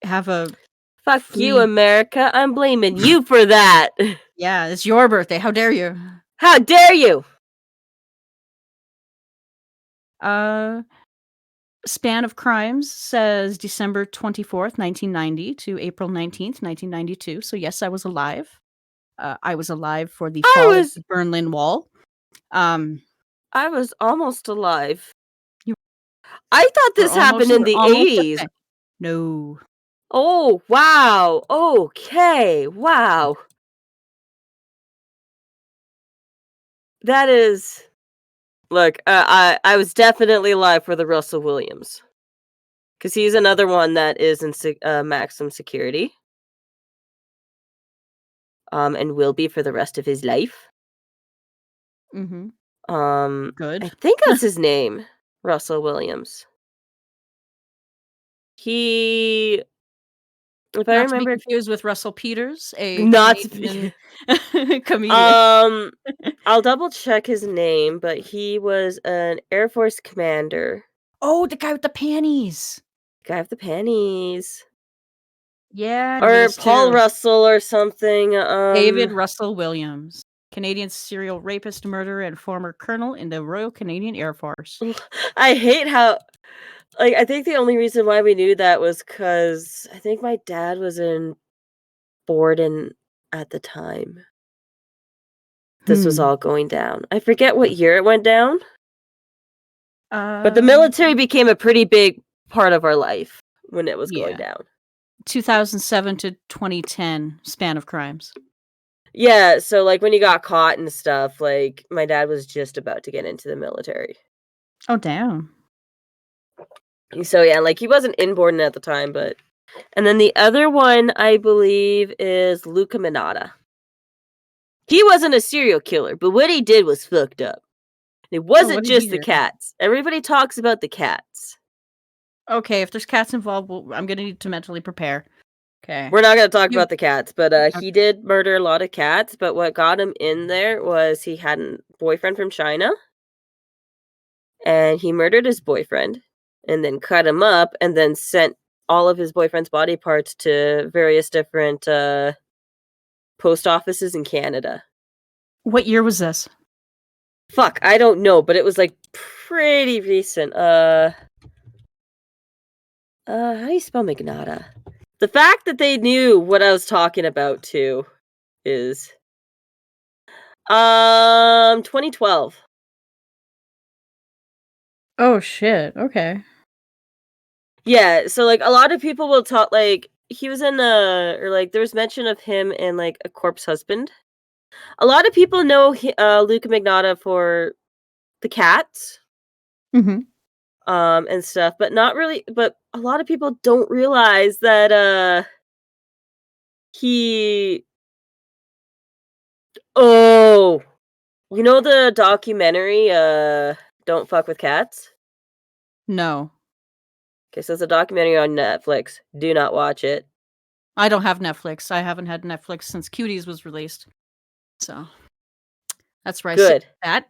Have a Fuck you, free. America. I'm blaming you for that. Yeah, it's your birthday, how dare you? How dare you? Uh, Span of crimes says December 24th, 1990 to April 19th, 1992, so yes, I was alive. I was alive for the I fall of was the Berlin Wall. Um, I was almost alive. you I thought were this happened in the almost a 80s. thing. No. Oh, wow. Okay. Wow. That is look, I was definitely alive for the Russell Williams, because he's another one that is in maximum security, and will be for the rest of his life. Mhm. I Good. think that's his name, Russell Williams. He if I Not to be remember confused with Russell Peters, a not to be Canadian comedian. um, I'll double check his name, but he was an Air Force commander. Oh, the guy with the panties. Guy with the panties. Yeah, I remember Or this Paul too. Russell or something, David Russell Williams, Canadian serial rapist, murderer, and former colonel in the Royal Canadian Air Force. I hate how like, I think the only reason why we knew that was because I think my dad was in Borden at the time this was all going down? I forget what year it went down. But the military became a pretty big part of our life when it was going down. 2007 to 2010 span of crimes. Yeah, so, like, when you got caught and stuff, like, my dad was just about to get into the military. Oh, damn. So, yeah, like, he wasn't in Borden at the time, but and then the other one, I believe, is Luca Minata. He wasn't a serial killer, but what he did was fucked up. It wasn't what did he just the do? cats. Everybody talks about the cats. Okay, if there's cats involved, I'm gonna need to mentally prepare. Okay. We're not gonna talk You about the cats, but, he did murder a lot of cats, but what got him in there was he had a boyfriend from China, and he murdered his boyfriend, and then cut him up, and then sent all of his boyfriend's body parts to various different, post offices in Canada. What year was this? Fuck, I don't know, but it was, like, pretty recent. How do you spell Magnata? The fact that they knew what I was talking about too is 2012. Oh shit. Okay. Yeah, so like a lot of people will talk like he was in or like there was mention of him in like A Corpse Husband. A lot of people know Luca Magnotta for the cats Mm-hmm. and stuff, but not really but a lot of people don't realize that he oh, you know the documentary Don't Fuck with Cats? No. Okay, so it's a documentary on Netflix. Do not watch it. I don't have Netflix. I haven't had Netflix since Cuties was released. So that's where I sit Good. at.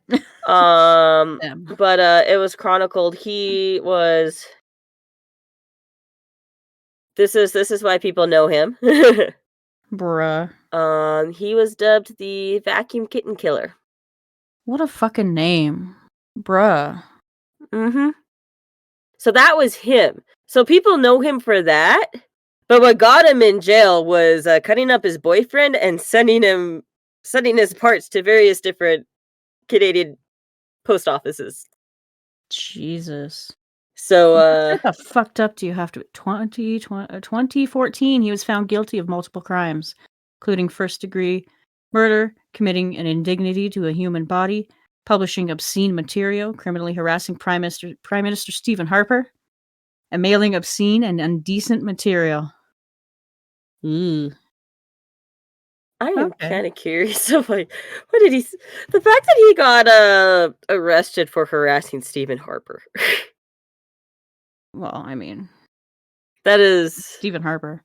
But it was chronicled. He was this is why people know him. Bruh. He was dubbed the Vacuum Kitten Killer. What a fucking name. Bruh. Mhm. So that was him. So people know him for that. But what got him in jail was cutting up his boyfriend and sending his parts to various different Canadian post offices. Jesus. So How fucked up do you have to 2014 he was found guilty of multiple crimes, including first-degree murder, committing an indignity to a human body, publishing obscene material, criminally harassing Prime Minister Stephen Harper, and mailing obscene and indecent material. Ooh. I am Okay. kind of curious of like what did the fact that he got arrested for harassing Stephen Harper. Well, I mean, That Stephen Harper.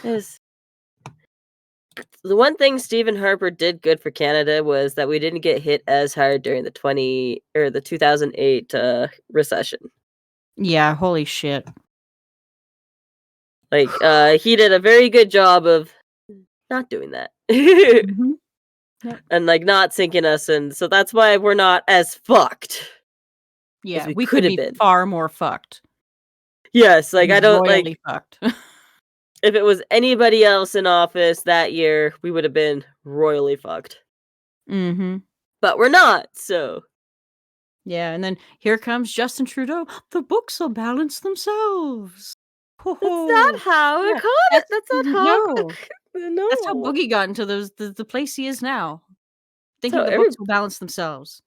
is the one thing Stephen Harper did good for Canada was that we didn't get hit as hard during the 2008 recession. Yeah, holy shit. Like he did a very good job of not doing that. Mhm. Yep. And like not sinking us in. So that's why we're not as fucked as Yeah, we we could could have be been. far more fucked. Yes, like Be I don't royally like fucked. if it was anybody else in office that year, we would have been royally fucked. Mhm. But we're not, so Yeah, and then here comes Justin Trudeau. The books will balance themselves. Ho that's not ho. how Yeah, that's not how no. That's how no. Boogie got into the place he is now, So thinking the every books will balance themselves.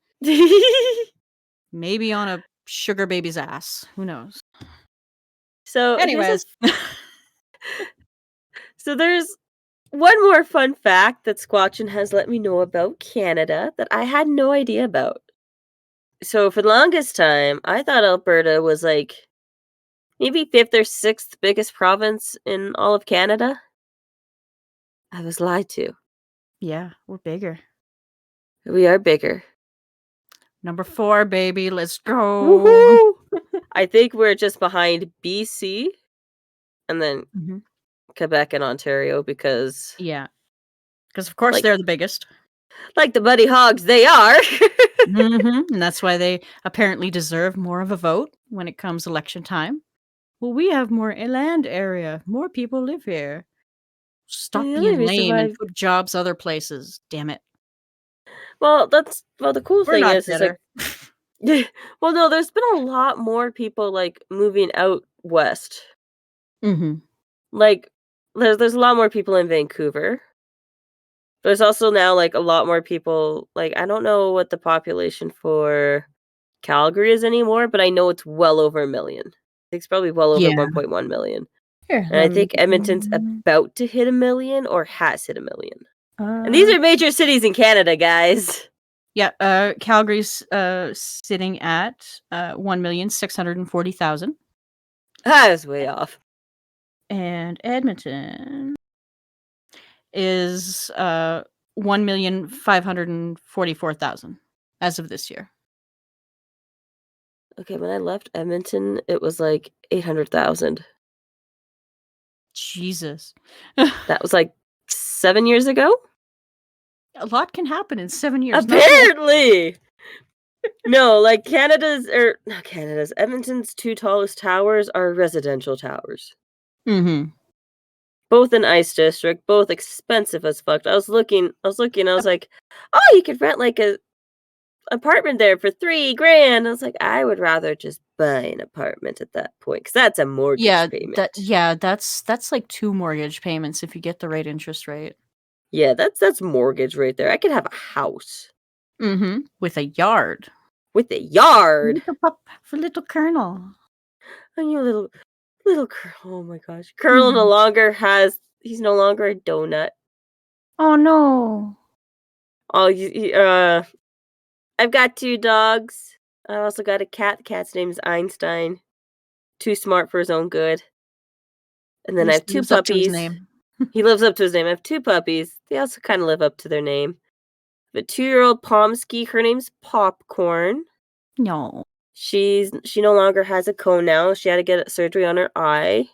Maybe on a sugar baby's ass. Who knows? So here's Anyways. this so there's one more fun fact that Squatchen has let me know about Canada that I had no idea about. So for the longest time, I thought Alberta was like maybe 5th or 6th biggest province in all of Canada. I was lied to. Yeah, we're bigger. We are bigger. Number 4, baby. Let's go. Woohoo! I think we're just behind BC and then Mhm. Quebec and Ontario because Yeah, because of course like they're the biggest. like the buddy hogs they are. Mhm, and that's why they apparently deserve more of a vote when it comes election time. Well, we have more land area. More people live here. Stop The only being reason lame and why put jobs other places, damn it. well, the cool We're thing not is like better. well, no, there's been a lot more people, like, moving out west. Mhm. Like, there's a lot more people in Vancouver. There's also now, like, a lot more people like, I don't know what the population for Calgary is anymore, but I know it's well over 1,000,000. It's probably well over Yeah. 1.1 million. Here, And I think Edmonton's about to hit 1,000,000 or has hit 1,000,000. And these uh, are major cities in Canada, guys. yeah, Calgary's, sitting at, 1,640,000, I was way off. and Edmonton is, 1,544,000 as of this year. Okay, when I left Edmonton, it was like 800,000. Jesus. That was, like, 7 years ago? A lot can happen in 7 years, not gonna Apparently! No, like, not Canada's, Edmonton's 2 tallest towers are residential towers. Mhm. Both in Ice District, both expensive as fuck. I was like, "Oh, you could rent, like, a apartment there for 3 grand." I was like, "I would rather just buy an apartment at that point, because that's a mortgage payment." That's like 2 mortgage payments if you get the right interest rate. Yeah, that's mortgage right there. I could have a house Mhm. With a yard. with a yard. For little Colonel. And you little Colonel, oh my gosh. Colonel no Mhm. longer has he's no longer a donut. Oh, no. Oh, I've got 2 dogs. I also got a cat. The cat's name is Einstein. Too smart for his own good. And At then I least have he 2 lives up to his puppies. name. He lives up to his name. I have 2 puppies. They also kinda live up to their name. The 2-year-old Pomsky, her name's Popcorn. No. She no longer has a cone now. She had to get surgery on her eye.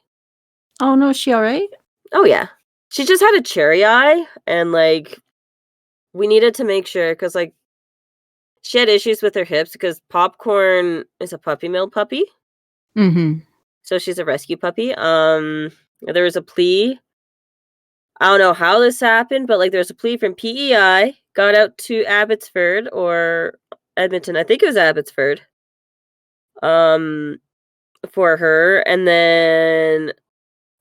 Oh, no, is she alright? Oh, yeah. She just had a cherry eye, and, like, we needed to make sure because like, she had issues with her hips because Popcorn is a puppy mill puppy, Mhm. so she's a rescue puppy. There was a plea. I don't know how this happened, but, like, there's a plea from PEI, got out to Abbotsford or Edmonton, I think it was Abbotsford, um, for her, and then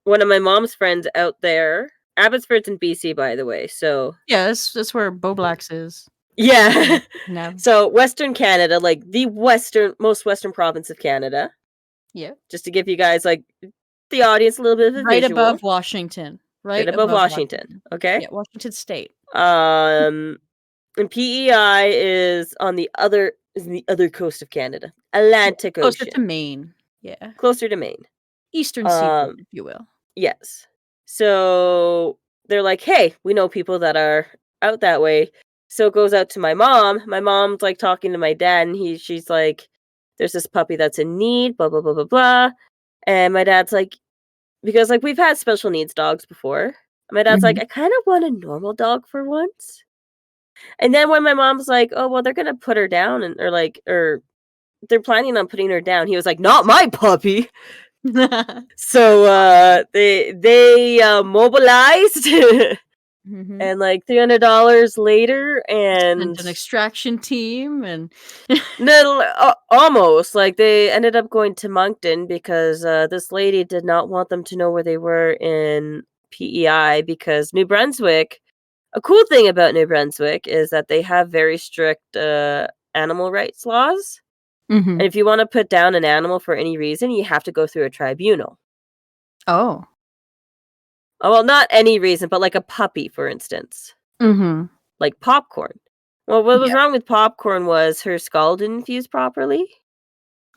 one of my mom's friends out there Abbotsford's in BC, by the way, so Yeah, that's where Boblax is. yeah. No. So, Western Canada, like, the most western province of Canada, Yeah. just to give you guys, like, the audience a little bit of a Right visual, above Washington. right Right above above Washington, Washington. okay? Yeah, Washington State. Um, and PEI is in the other coast of Canada, Yeah, Atlantic closer Ocean, to Maine. Yeah. closer to Maine. Eastern seaboard, Um, if you will. yes. So, they're like, "Hey, we know people that are out that way." So it goes out to my mom. My mom's, like, talking to my dad, and she's like, "There's this puppy that's in need, blah, blah, blah, blah, blah." And my dad's like because, like, we've had special needs dogs before. My dad's like, Mhm. "I kinda want a normal dog for once." And then when my mom's like, "Oh, well, they're gonna put her down and or they're planning on putting her down," he was like, "Not my puppy." So, they mobilized Mhm. and, like, $300 later Sent and an extraction team and no, almost, like, they ended up going to Moncton because, this lady did not want them to know where they were in PEI because New Brunswick a cool thing about New Brunswick is that they have very strict, animal rights laws, and Mhm. if you wanna put down an animal for any reason, you have to go through a tribunal. Oh. Oh, well, not any reason, but, like, a puppy, for instance, Mhm. like Popcorn. Well, what was Yeah. wrong with Popcorn was her skull didn't fuse properly,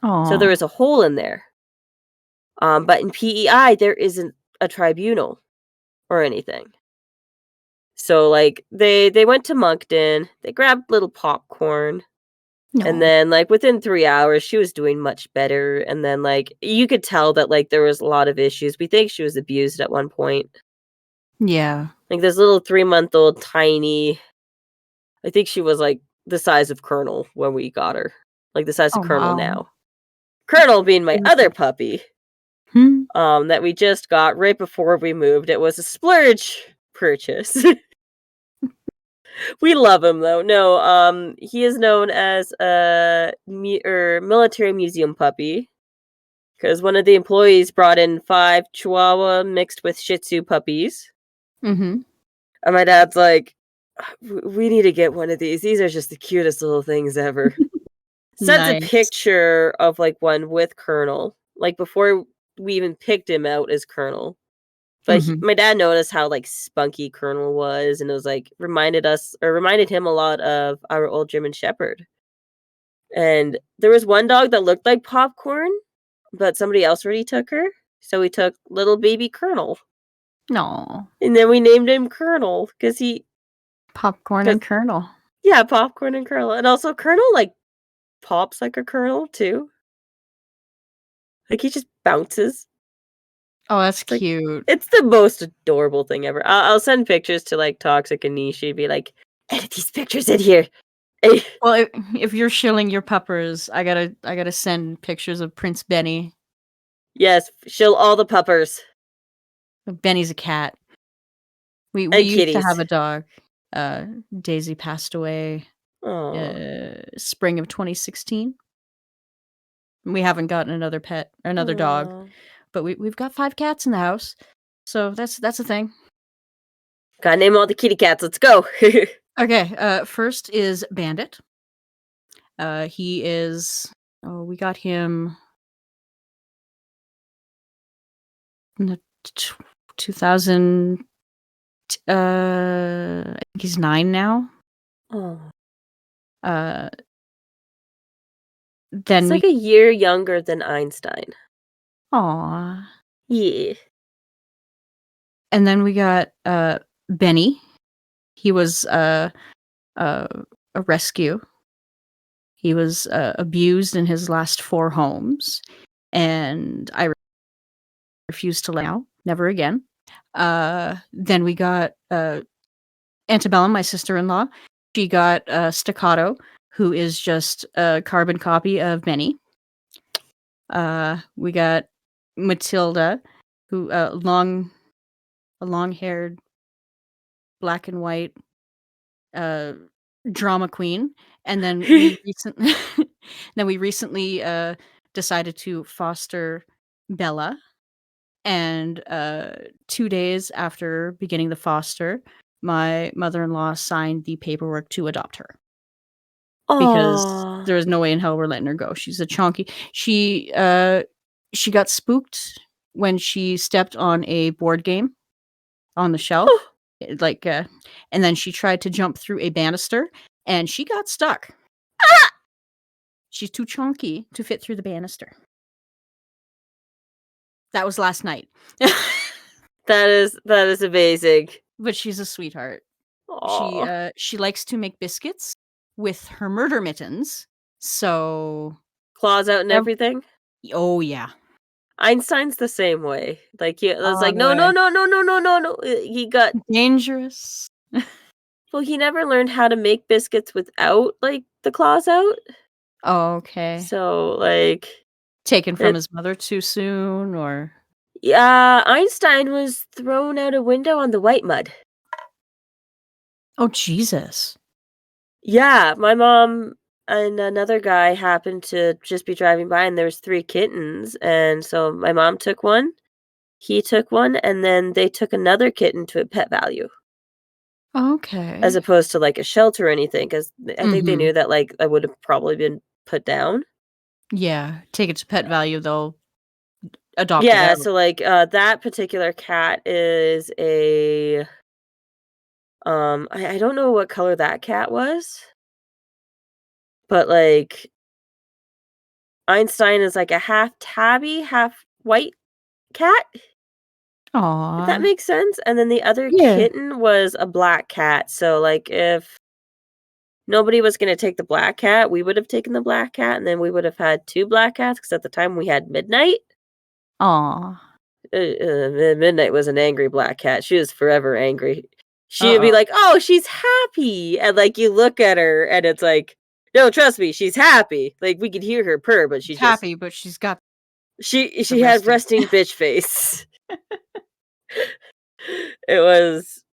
so there Aw. was a hole in there. But in PEI, there isn't a tribunal or anything. So, like, they went to Moncton, they grabbed little Popcorn, and No. then, like, within 3 hours, she was doing much better, and then, like, you could tell that, like, there was a lot of issues. We think she was abused at one point. Yeah. Like, this little 3-month-old tiny I think she was, like, the size of Colonel when we got her, like, the size of Oh, Colonel wow. now. Colonel being my other Baby. puppy. that we just got right before we moved. It was a splurge purchase. We love him though. No, he is known as a military museum puppy because one of the employees brought in 5 Chihuahua mixed with Shih Tzu puppies, Mhm. and my dad's like, We need to get one of these. These are just the cutest little things ever." Sends a Nice. picture of like one with Colonel, like before we even picked him out as Colonel. But Mhm. my dad noticed how like spunky Colonel was, and it was like reminded him a lot of our old German Shepherd. And there was one dog that looked like Popcorn, but somebody else already took her, so we took little baby Colonel, No. and then we named him Colonel Popcorn because and kernel. yeah, Popcorn and Colonel, and also Colonel like pops like a kernel too, like he just bounces. Oh, that's It's like cute. it's the most adorable thing ever. I'll send pictures to like Toxic and Niche. She'd be like, edit these pictures in here. Well, if you're shilling your puppers, I gotta send pictures of Prince Benny. Yes, shill all the puppers Benny's a cat. We and used to have kitties. a dog. Uh, Daisy passed away, Oh, spring of 2016. We haven't gotten another dog, oh. but we've got 5 cats in the house, so that's a thing. Gotta name all the kitty cats. Let's go. Okay, first is Bandit. He is we got him in the 2000 I think he's 9 now. Oh, Uh, he's then we like a year younger than Einstein. Aw. Yeah. And then we got, Benny. He was, uh, a rescue. He was, abused in his last 4 homes, and I refused to let now, never again. Then we got, Antebellum, my sister-in-law. She got, Staccato, who is just a carbon copy of Benny. We got Matilda, who, a long-haired, black and white, uh, drama queen, and then we recently decided to foster Bella, and, 2 days after beginning the foster, my mother-in-law signed the paperwork to adopt her because Aw. there is no way in hell we're letting her go. She's a chonky she got spooked when she stepped on a board game on the shelf, like, and then she tried to jump through a banister, and she got stuck. She's too chunky to fit through the banister. That was last night. That is amazing. But she's a sweetheart. Aw. She likes to make biscuits with her murder mittens, so Claws out and ev everything. oh, yeah. Einstein's the same way. Like he was Oh, like, no no, no, way. no, no, no, no, no, no. He got Dangerous. well. He never learned how to make biscuits without like the claws out. Oh, okay. So like Taken from it. his mother too soon, or Yeah, Einstein was thrown out a window on the white mud. oh, Jesus. Yeah, my mom and another guy happened to just be driving by, and there was 3 kittens, and so my mom took one, he took one, and then they took another kitten to a Pet Value, as Okay. opposed to, like, a shelter or anything, 'cause I think they Mhm. knew that, like, I would've probably been put down. Yeah, take it to Pet Value, they'll adopt it Yeah, out. so, like, that particular cat is a, I don't know what color that cat was, but, like, Einstein is, like, a half tabby, half white cat, if that Aw. makes sense, and then the other Yeah. kitten was a black cat, so, like, if nobody was gonna take the black cat, we would've taken the black cat, and then we would've had 2 black cats. Because at the time we had Midnight. Aw. Midnight was an angry black cat, she was forever angry. She would be Uh-oh. like, "Oh, she's happy," and, like, you look at her, and it's like, "No, trust me, she's happy." Like, we could hear her purr, but she She's just happy, but she's got She The had resting. resting bitch face. It was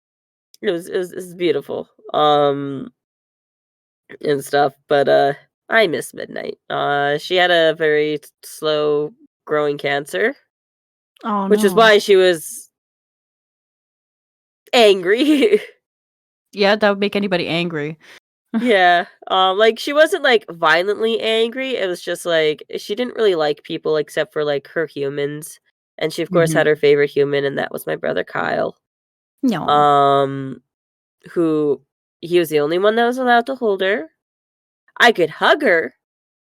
it was beautiful, and stuff, but, I miss Midnight. She had a very slow growing cancer, Oh, which is no. why she was angry. Yeah, that would make anybody angry. Yeah, like, she wasn't, like, violently angry, it was just, like, she didn't really like people except for, like, her humans, and she, of course, had Mhm. her favorite human, and that was my brother Kyle, No. um, who he was the only one that was allowed to hold her. I could hug her,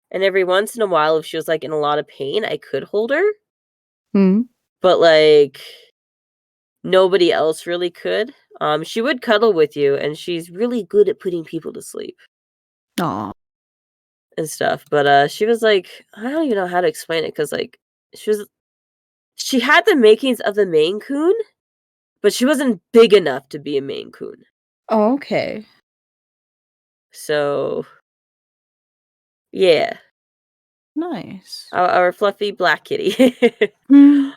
and every once in a while, if she was, like, in a lot of pain, I could hold her, Mhm. but, like, nobody else really could. She would cuddle with you, and she's really good at putting people to sleep Aw. and stuff, but, she was, like I don't even know how to explain it because like, she was she had the makings of the Maine Coon, but she wasn't big enough to be a Maine Coon. Oh, okay. So, yeah, Nice. our fluffy black kitty. Hmm.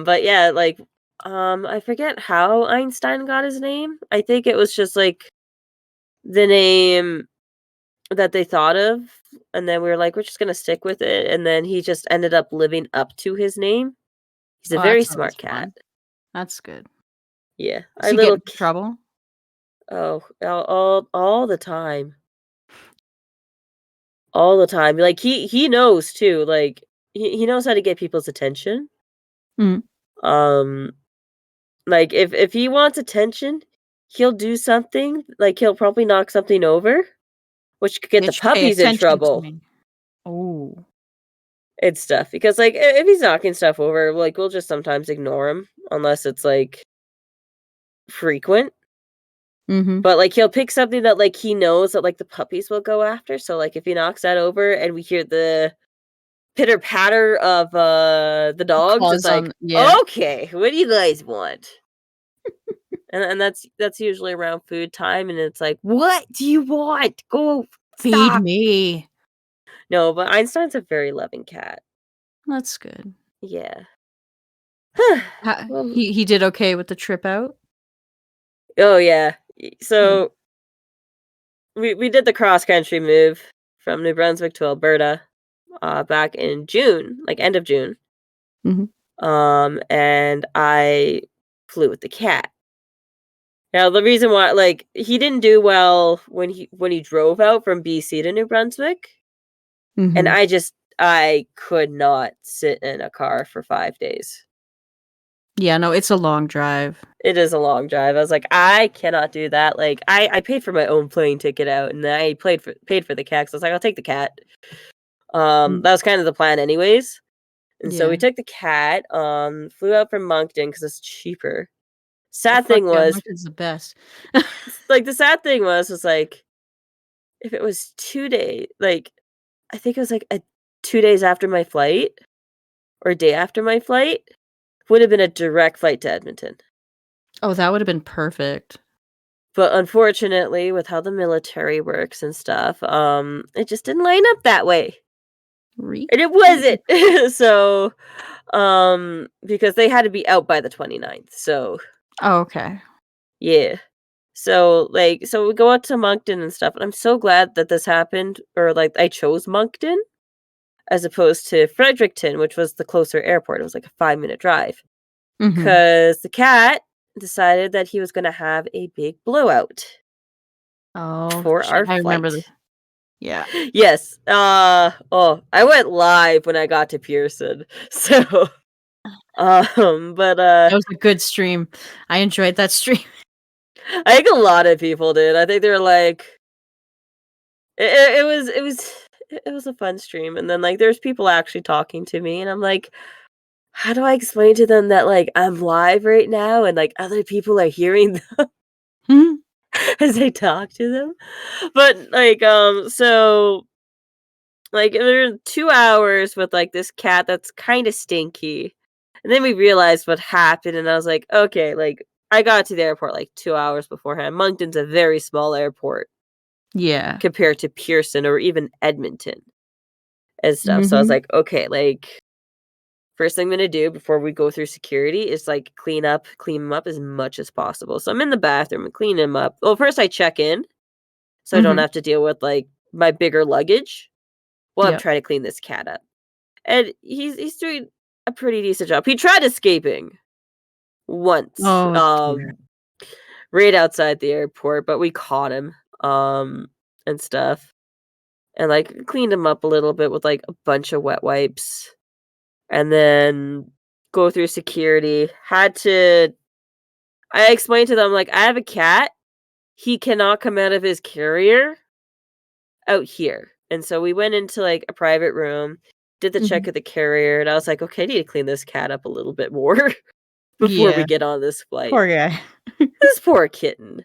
But yeah, like, I forget how Einstein got his name. I think it was just, like, the name that they thought of, and then we were like, "We're just gonna stick with it," and then he just ended up living up to his name. He's a Oh, very that's always smart cat. fun. That's good. Yeah, Does our he get little into trouble? oh, all the time. All the time. Like, he knows too, like, he knows how to get people's attention. Mm. Um, like, if he wants attention, he'll do something, like, he'll probably knock something over, which could get the Bitch, pay puppies in attention to trouble me. Oh. and stuff, because, like, if he's knocking stuff over, like, we'll just sometimes ignore him unless it's, like, frequent, Mhm. but, like, he'll pick something that, like, he knows that, like, the puppies will go after, so, like, if he knocks that over and we hear the pitter patter of, the dogs, it's Claws like, on yeah. "Okay, what do you guys want?" And that's usually around food time, and it's like, "What do you want? Go Feed stop." me. No, but Einstein's a very loving cat. That's good. Yeah. Well, He did okay with the trip out? oh, yeah. Mm. So, we did the cross country move from New Brunswick to Alberta, back in June, like, end of June, Mhm. and I flew with the cat. Now, the reason why like, he didn't do well when he drove out from BC to New Brunswick, and Mhm. I could not sit in a car for 5 days. Yeah, no, it's a long drive. It is a long drive. I was like, "I cannot do that." Like, I paid for my own plane ticket out, and I paid for the cat, so I was like, "I'll take the cat." Mm. That was kind of the plan anyways, and so we Yeah. took the cat, flew out from Moncton because it's cheaper. Oh, Sad fuck thing yeah, was Moncton's the best. like, the sad thing was, like, if it was 2 days, like, I think it was, like, 2 days after my flight or a day after my flight, would have been a direct flight to Edmonton. Oh, that would've been perfect. But unfortunately, with how the military works and stuff, it just didn't line up that way, Re and it wasn't. So, because they had to be out by the 29th, so, Oh, okay. yeah. So, like so we go out to Moncton and stuff, and I'm so glad that this happened, or, like, I chose Moncton as opposed to Fredericton, which was the closer airport. It was like a 5-minute drive. Mhm. 'Cause the cat decided that he was gonna have a big blowout Oh, for shit, our I remember flight. the yeah. Yes, oh, I went live when I got to Pearson. So, but, That was a good stream. I enjoyed that stream. I think a lot of people did. I think they were like it was a fun stream, and then, like, there's people actually talking to me, and I'm like, "How do I explain to them that, like, I'm live right now and, like, other people are hearing Mhm. as I talk to them?" But, like, so, like, there are 2 hours with, like, this cat that's kinda stinky, and then we realized what happened, and I was like, "Okay," like, I got to the airport, like, 2 hours beforehand. Moncton's a very small airport Yeah. compared to Pearson or even Edmonton and stuff, so I was Mhm. like, "Okay," like first thing I'm gonna do before we go through security is, like, clean him up as much as possible. So I'm in the bathroom and clean him up. Well, first I check in, so I don't Mhm. have to deal with, like, my bigger luggage while I'm Yep. trying to clean this cat up. And he's doing a pretty decent job. He tried escaping once, Oh, dear. right outside the airport, but we caught him, and stuff, and, like, cleaned him up a little bit with, like, a bunch of wet wipes, and then go through security. I explained to them, like, "I have a cat. He cannot come out of his carrier out here." And so we went into, like, a private room, did the check Mhm. of the carrier, and I was like, "Okay, I need to clean this cat up a little bit more before we Yeah. get on this flight." Poor guy. This poor kitten.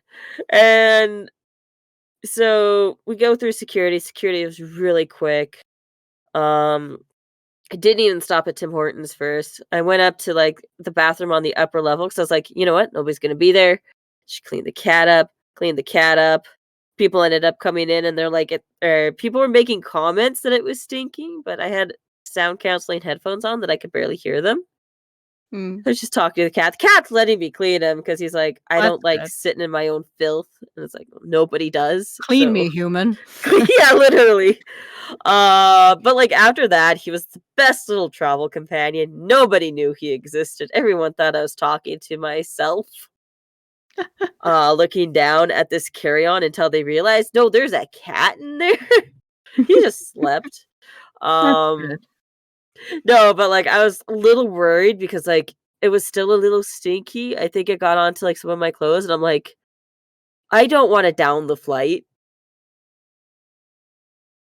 And so we go through security. Security was really quick. Um, I didn't even stop at Tim Hortons first. I went up to, like, the bathroom on the upper level because I was like, "You know what? Nobody's gonna be there. Should clean the cat up." Clean the cat up. People ended up coming in and they're like, people were making comments that it was stinking, but I had sound canceling headphones on that I could barely hear them. Mm. I was just talking to the cat. The cat's letting me clean him because he's like, "I That's don't like good. sitting in my own filth." And it's like, nobody does. Clean So me, human. yeah, literally. But like after that, he was the best little travel companion. Nobody knew he existed. Everyone thought I was talking to myself. Looking down at this carry-on until they realized, no, there's a cat in there. He just slept. That's Um, good. no, but like I was a little worried because like it was still a little stinky. I think it got onto like some of my clothes, and I'm like, I don't want to down the flight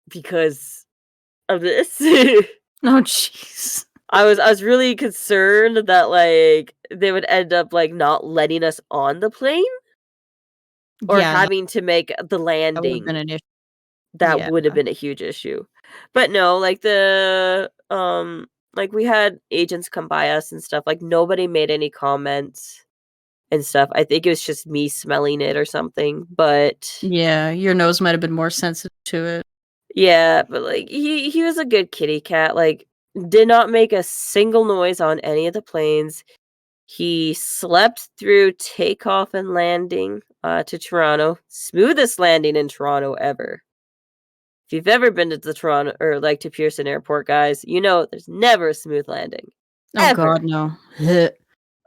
because of this. Oh, jeez. I was really concerned that like they would end up like not letting us on the plane or Yeah, having to make the that would've been landing. an issue. That Yeah. would have been a huge issue. But no, like we had agents come by us and stuff. Like nobody made any comments and stuff. I think it was just me smelling it or something. But Yeah, your nose might have been more sensitive to it. yeah, but like he was a good kitty cat. Like did not make a single noise on any of the planes. He slept through takeoff and landing to Toronto. Smoothest landing in Toronto ever. If you've ever been to the Toronto or like to Pearson Airport, guys, you know there's never a smooth landing. Oh Ever. god, no. Blech.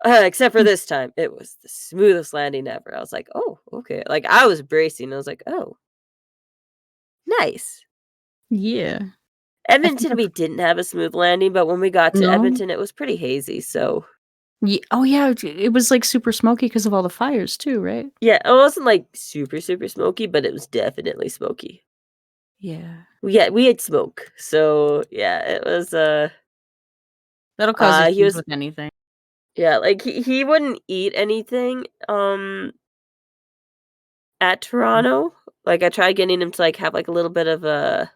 Except for this time. It was the smoothest landing ever. I was like, "Oh, okay." Like I was bracing. I was like, "Oh, nice." Yeah. I think Edmonton, I've we didn't have a smooth landing, but when we got to no? Edmonton, it was pretty hazy. So Oh, yeah, it was, like, super smoky because of all the fires too, right? yeah, it wasn't like super, super smoky, but it was definitely smoky. Yeah. We had smoke. So yeah, it was That'll cause he issues was with anything. yeah, like he wouldn't eat anything at Mm. Toronto. Like I tried getting him to like have like a little bit of a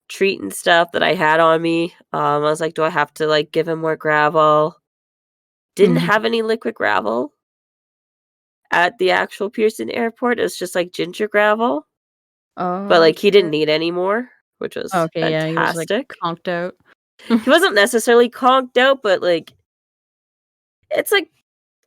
treat and stuff that I had on me. I was like, do I have to like give him more gravel? Didn't Mhm. have any liquid gravel at the actual Pearson airport. It was just like ginger gravel. But Oh, like he yeah. didn't need any more, which was Okay, yeah, he was, like, fantastic. conked out. He wasn't necessarily conked out, but like it's like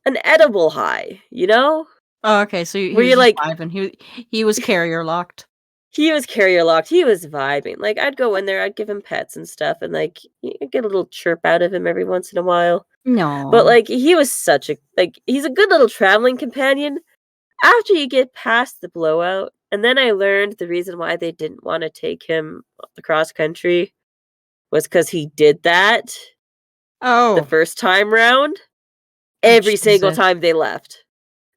an edible high, you know? Oh, okay, so he Where was you're just like vibing. He was carrier locked. he was carrier locked, he was vibing, like, I'd go in there, I'd give him pets and stuff, and, like, you get a little chirp out of him every once in a while, but, No. like, he was such a like, he's a good little traveling companion after you get past the blowout, and then I learned the reason why they didn't wanna take him across country was because he did that the Oh. first time round, Oh, every single Jesus. time they left.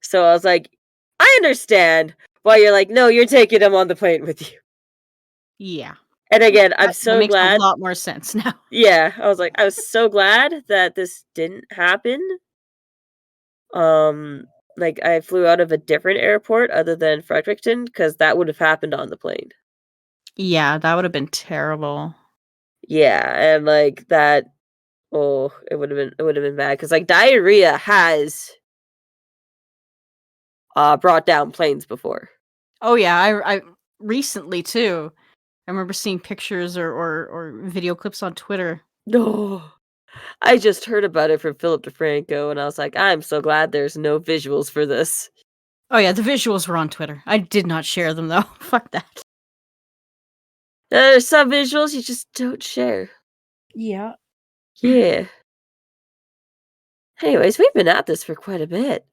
So I was like, "I understand why you're like, 'No, you're taking him on the plane with you.'" Yeah. And again, I'm That so makes a glad lot more sense now. yeah, I was like, I was so glad that this didn't happen. Um, like, I flew out of a different airport other than Fredericton because that would have happened on the plane. Yeah, that would've been terrible. Yeah, and, like, that oh, it would have been bad because like, diarrhea has, brought down planes before. Oh, yeah, I recently too. I remember seeing pictures or video clips on Twitter. No. I just heard about it from Philip DeFranco, and I was like, I'm so glad there's no visuals for this. Oh yeah, the visuals were on Twitter. I did not share them though. Fuck that. There's some visuals you just don't share. Yeah. Yeah. Anyways, we've been at this for quite a bit.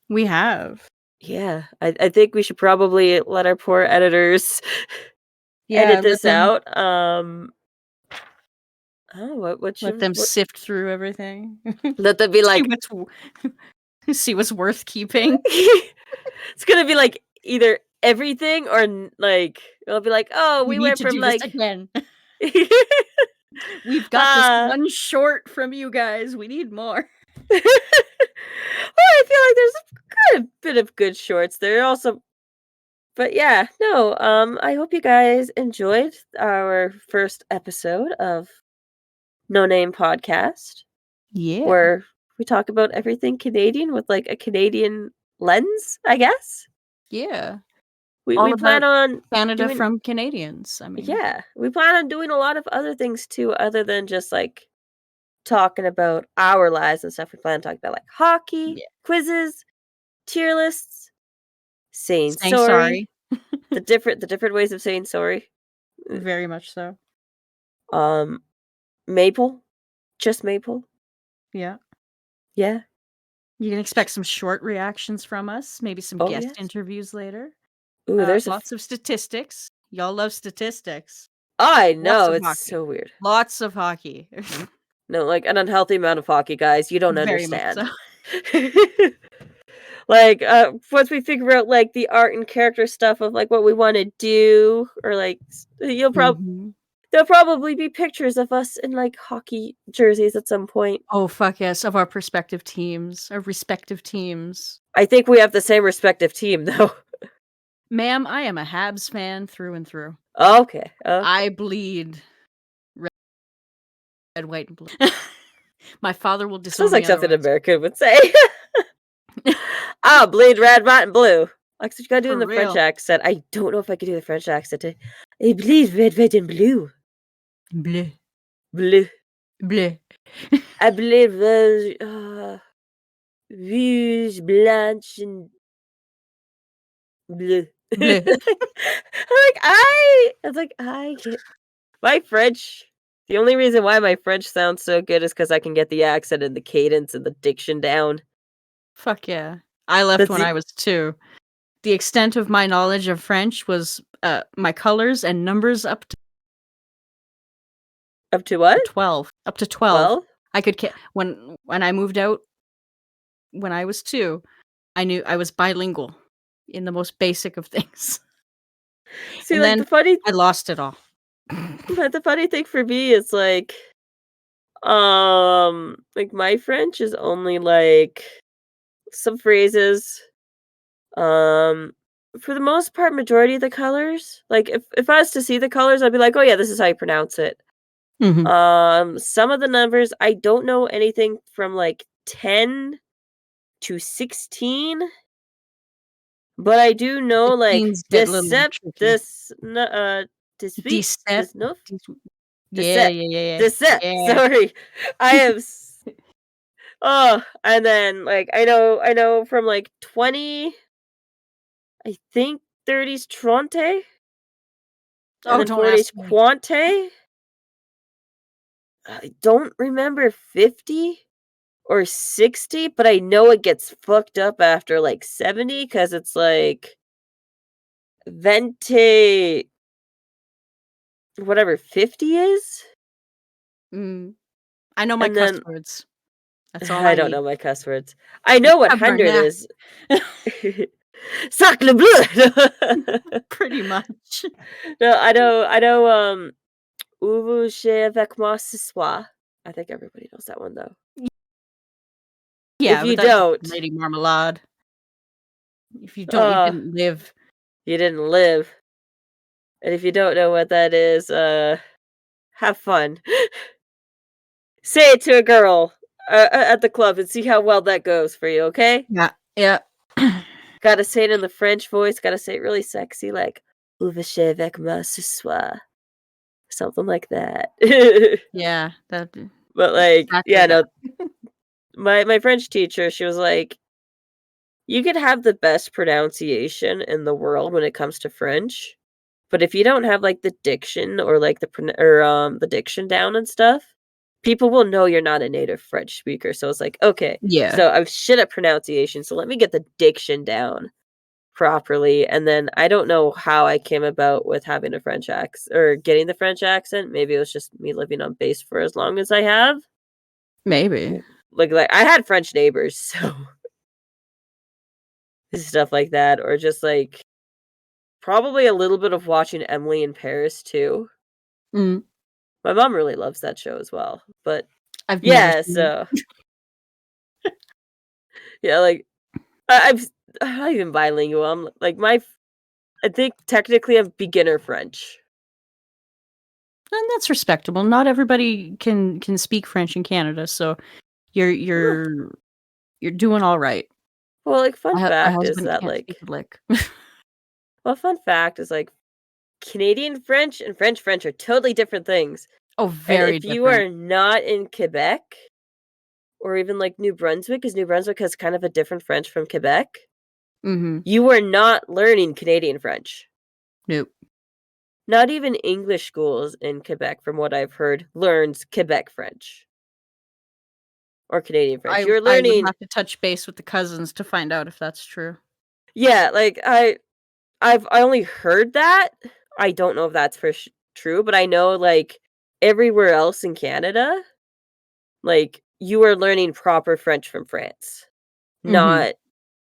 We have. Yeah, I think we should probably let our poor editors edit Yeah, this out. Oh, what let should them what sift through everything. let them be see like what's see what's worth keeping. it's gonna be like either everything or like it'll be like, oh, We we need went to from do this like again. We've got this uh one short from you guys. We need more. well, I feel like there's quite a bit of good shorts there also. But yeah, no, I hope you guys enjoyed our first episode of No Name Podcast, Yeah. where we talk about everything Canadian with like a Canadian lens, I guess. Yeah. We All plan about on Canada doing from Canadians. I mean, yeah, we plan on doing a lot of other things too, other than just like talking about our lives and stuff. We plan on talking about like hockey, yeah. quizzes, tier lists, saying Saying sorry, sorry. the different ways of saying sorry. Very much so. Um, Maple, just Maple. Yeah. Yeah. You can expect some short reactions from us, maybe some Oh guest yes. interviews later. Ooh, there's a. Lots of statistics. Y'all love statistics. I Lots know of it's hockey. so weird. Lots of hockey. No, like an unhealthy amount of hockey, guys. You don't Very much so. understand. Like, once we figure out like the art and character stuff of like what we want to do, or like Mhm. there'll probably be pictures of us in like hockey jerseys at some point. Oh, fuck yes, of our respective teams. I think we have the same respective team though. Ma'am, I am a Habs fan through and through. Okay. Okay. I bleed red, white, and blue. My father will Sounds disown like me something otherwise. American would say. I'll bleed red, white, and blue. Like, so you gotta do in For the French real. accent. I don't know if I can do the French accent. I bleed red, white, and blue. Bleu. Blue. Bleu. I believe those rouge, blanche, and bleu. Bleu. I was like, I can't. My French. The only reason why my French sounds so good is because I can get the accent and the cadence and the diction down. Fuck yeah. I left That's when the I was 2. The extent of my knowledge of French was, my colors and numbers up to up to what? 12. Up to 12. 12? I could when I moved out when I was 2, I knew I was bilingual in the most basic of things. See, And then I lost it all. the funny thing for me is like my French is only like some phrases. Um, for the most part, majority of the colors. Like if I was to see the colors, I'd be like, oh yeah, this is how you pronounce it. Mhm. Some of the numbers I don't know anything from like 10 to 16, but I do know like 16's get a little tricky. this dix-huit, 17. 19, Yeah, 17, yeah, yeah, 17. yeah. Yeah. Sorry. I have oh, and then like I know from like 20, I think 30's trente, and Oh, then don't 40's ask me. quante. I don't remember 50 or 60, but I know it gets fucked up after like 70 because it's like venti, whatever 50 is. Mm. I know my And cuss then words. That's all I I don't need. know my cuss words. I know what 100 Tabarnak. is. Sacre bleu! Pretty much. No, I know, Où vous avec moi ce soir. I think everybody knows that one though. If Yeah, but you that's don't, Lady Marmalade. If you don't, you uh, didn't live. you didn't live. And if you don't know what that is, have fun. Say it to a girl at the club and see how well that goes for you, okay? Yeah, yeah. Gotta say it in the French voice, gotta say it really sexy, like, Où vas-tu avec moi ce soir? Something like that. Yeah, that But, like, Exactly yeah, that. no, my French teacher, she was like, "You could have the best pronunciation in the world when it comes to French, but if you don't have, like, the diction or, like, the diction down and stuff, people will know you're not a native French speaker." So it's like, "Okay, Yeah, so I'm shit at pronunciation, so let me get the diction down properly." And then I don't know how I came about with having a French accent or getting the French accent. Maybe it was just me living on base for as long as I have. maybe. Like, I had French neighbors, so stuff like that, or just, like, probably a little bit of watching Emily in Paris too. Mm, My mom really loves that show as well, but I've never yeah, seen so yeah, like, I'm not even bilingual, I'm, like, I think technically I'm beginner French. and that's respectable. Not everybody can speak French in Canada, so you're Huh. you're you're doing alright. Well, like, fun My fact is husband that, can't like speak a lick. fun fact is, like, Canadian French and French are totally different things, Oh, and very if you different. are not in Quebec or even, like, New Brunswick, because New Brunswick has kind of a different French from Quebec, Mhm. you are not learning Canadian French. Nope. Not even English schools in Quebec, from what I've heard, learns Quebec French or Canadian French. You're I would learning have to touch base with the cousins to find out if that's true. yeah, like, I only heard that. I don't know if that's for true, but I know, like, everywhere else in Canada, like, you are learning proper French from France, Mhm. not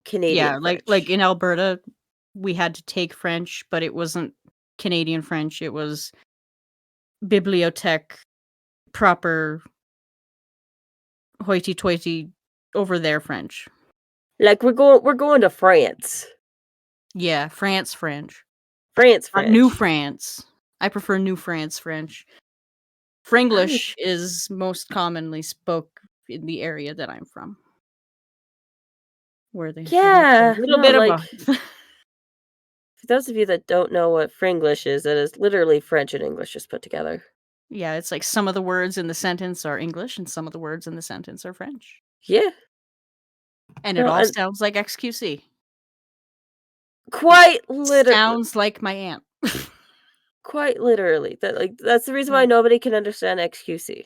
Canadian Yeah, like French. in Alberta, we had to take French, but it wasn't Canadian French, it was bibliothèque, proper hoity-toity over there French. Like, we're going to France. Yeah, France French. France Not New French. France. I prefer New France French. I Frenglish is most commonly spoke in the area that I'm from, where they have a yeah, little no, bit of like, both. for those of you that don't know what Fringlish is, it is literally French and English just put together. Yeah, it's like some of the words in the sentence are English and some of the words in the sentence are French. Yeah, And it no, all and sounds like XQC. quite literally. Sounds like my aunt. Quite literally. That's the reason why Yeah. nobody can understand XQC.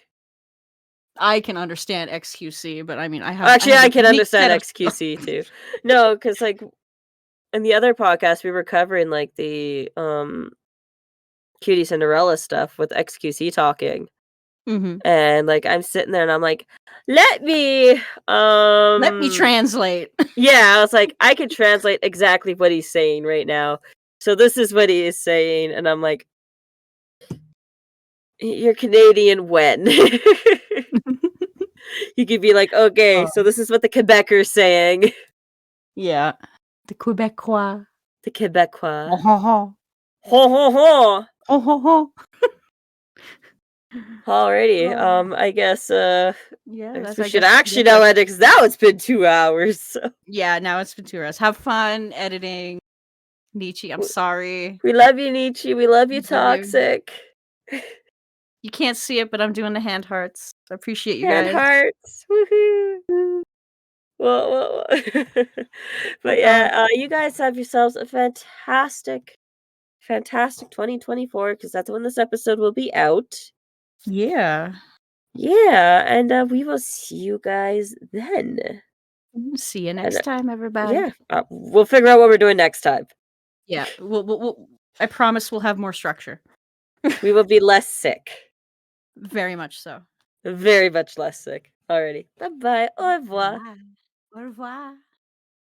I can understand XQC, but I mean, I Actually, have a I can unique understand set of XQC too. No, because like, in the other podcast, we were covering, like, the, Cutie Cinderella stuff with XQC talking, Mhm. and, like, I'm sitting there and I'm like, "Let me, Let me translate. yeah," I was like, "I can translate exactly what he's saying right now. So this is what he is saying," and I'm like, "You're Canadian when?" You could be like, "Okay, Oh, so this is what the Quebecers saying." yeah. The Quebecois. The Ho, Quebecois. ho, ho. Ho, ho, ho. Ho, ho, ho. Alrighty, Oh. I Yeah, guess that's we I should guess actually yeah, now that's edit, 'cause now it's been 2 hours, so yeah, now it's Venturas. Have fun editing. Nietzsche, I'm w sorry. we love you, Nietzsche, we love you, Love you. Toxic. You can't see it, but I'm doing the hand hearts. I appreciate you Hand guys. hearts, woohoo. Woo. Well. But Uh-uh. yeah, you guys have yourselves a fantastic 2024, because that's when this episode will be out. Yeah. Yeah, and, we will see you guys then. See you And, next time, yeah, everybody. we'll figure out what we're doing next time. Yeah, we'll I promise we'll have more structure. We will be less sick. Very much so. Very much less sick. Alrighty. Bye-bye. Au revoir. Bye. Au revoir.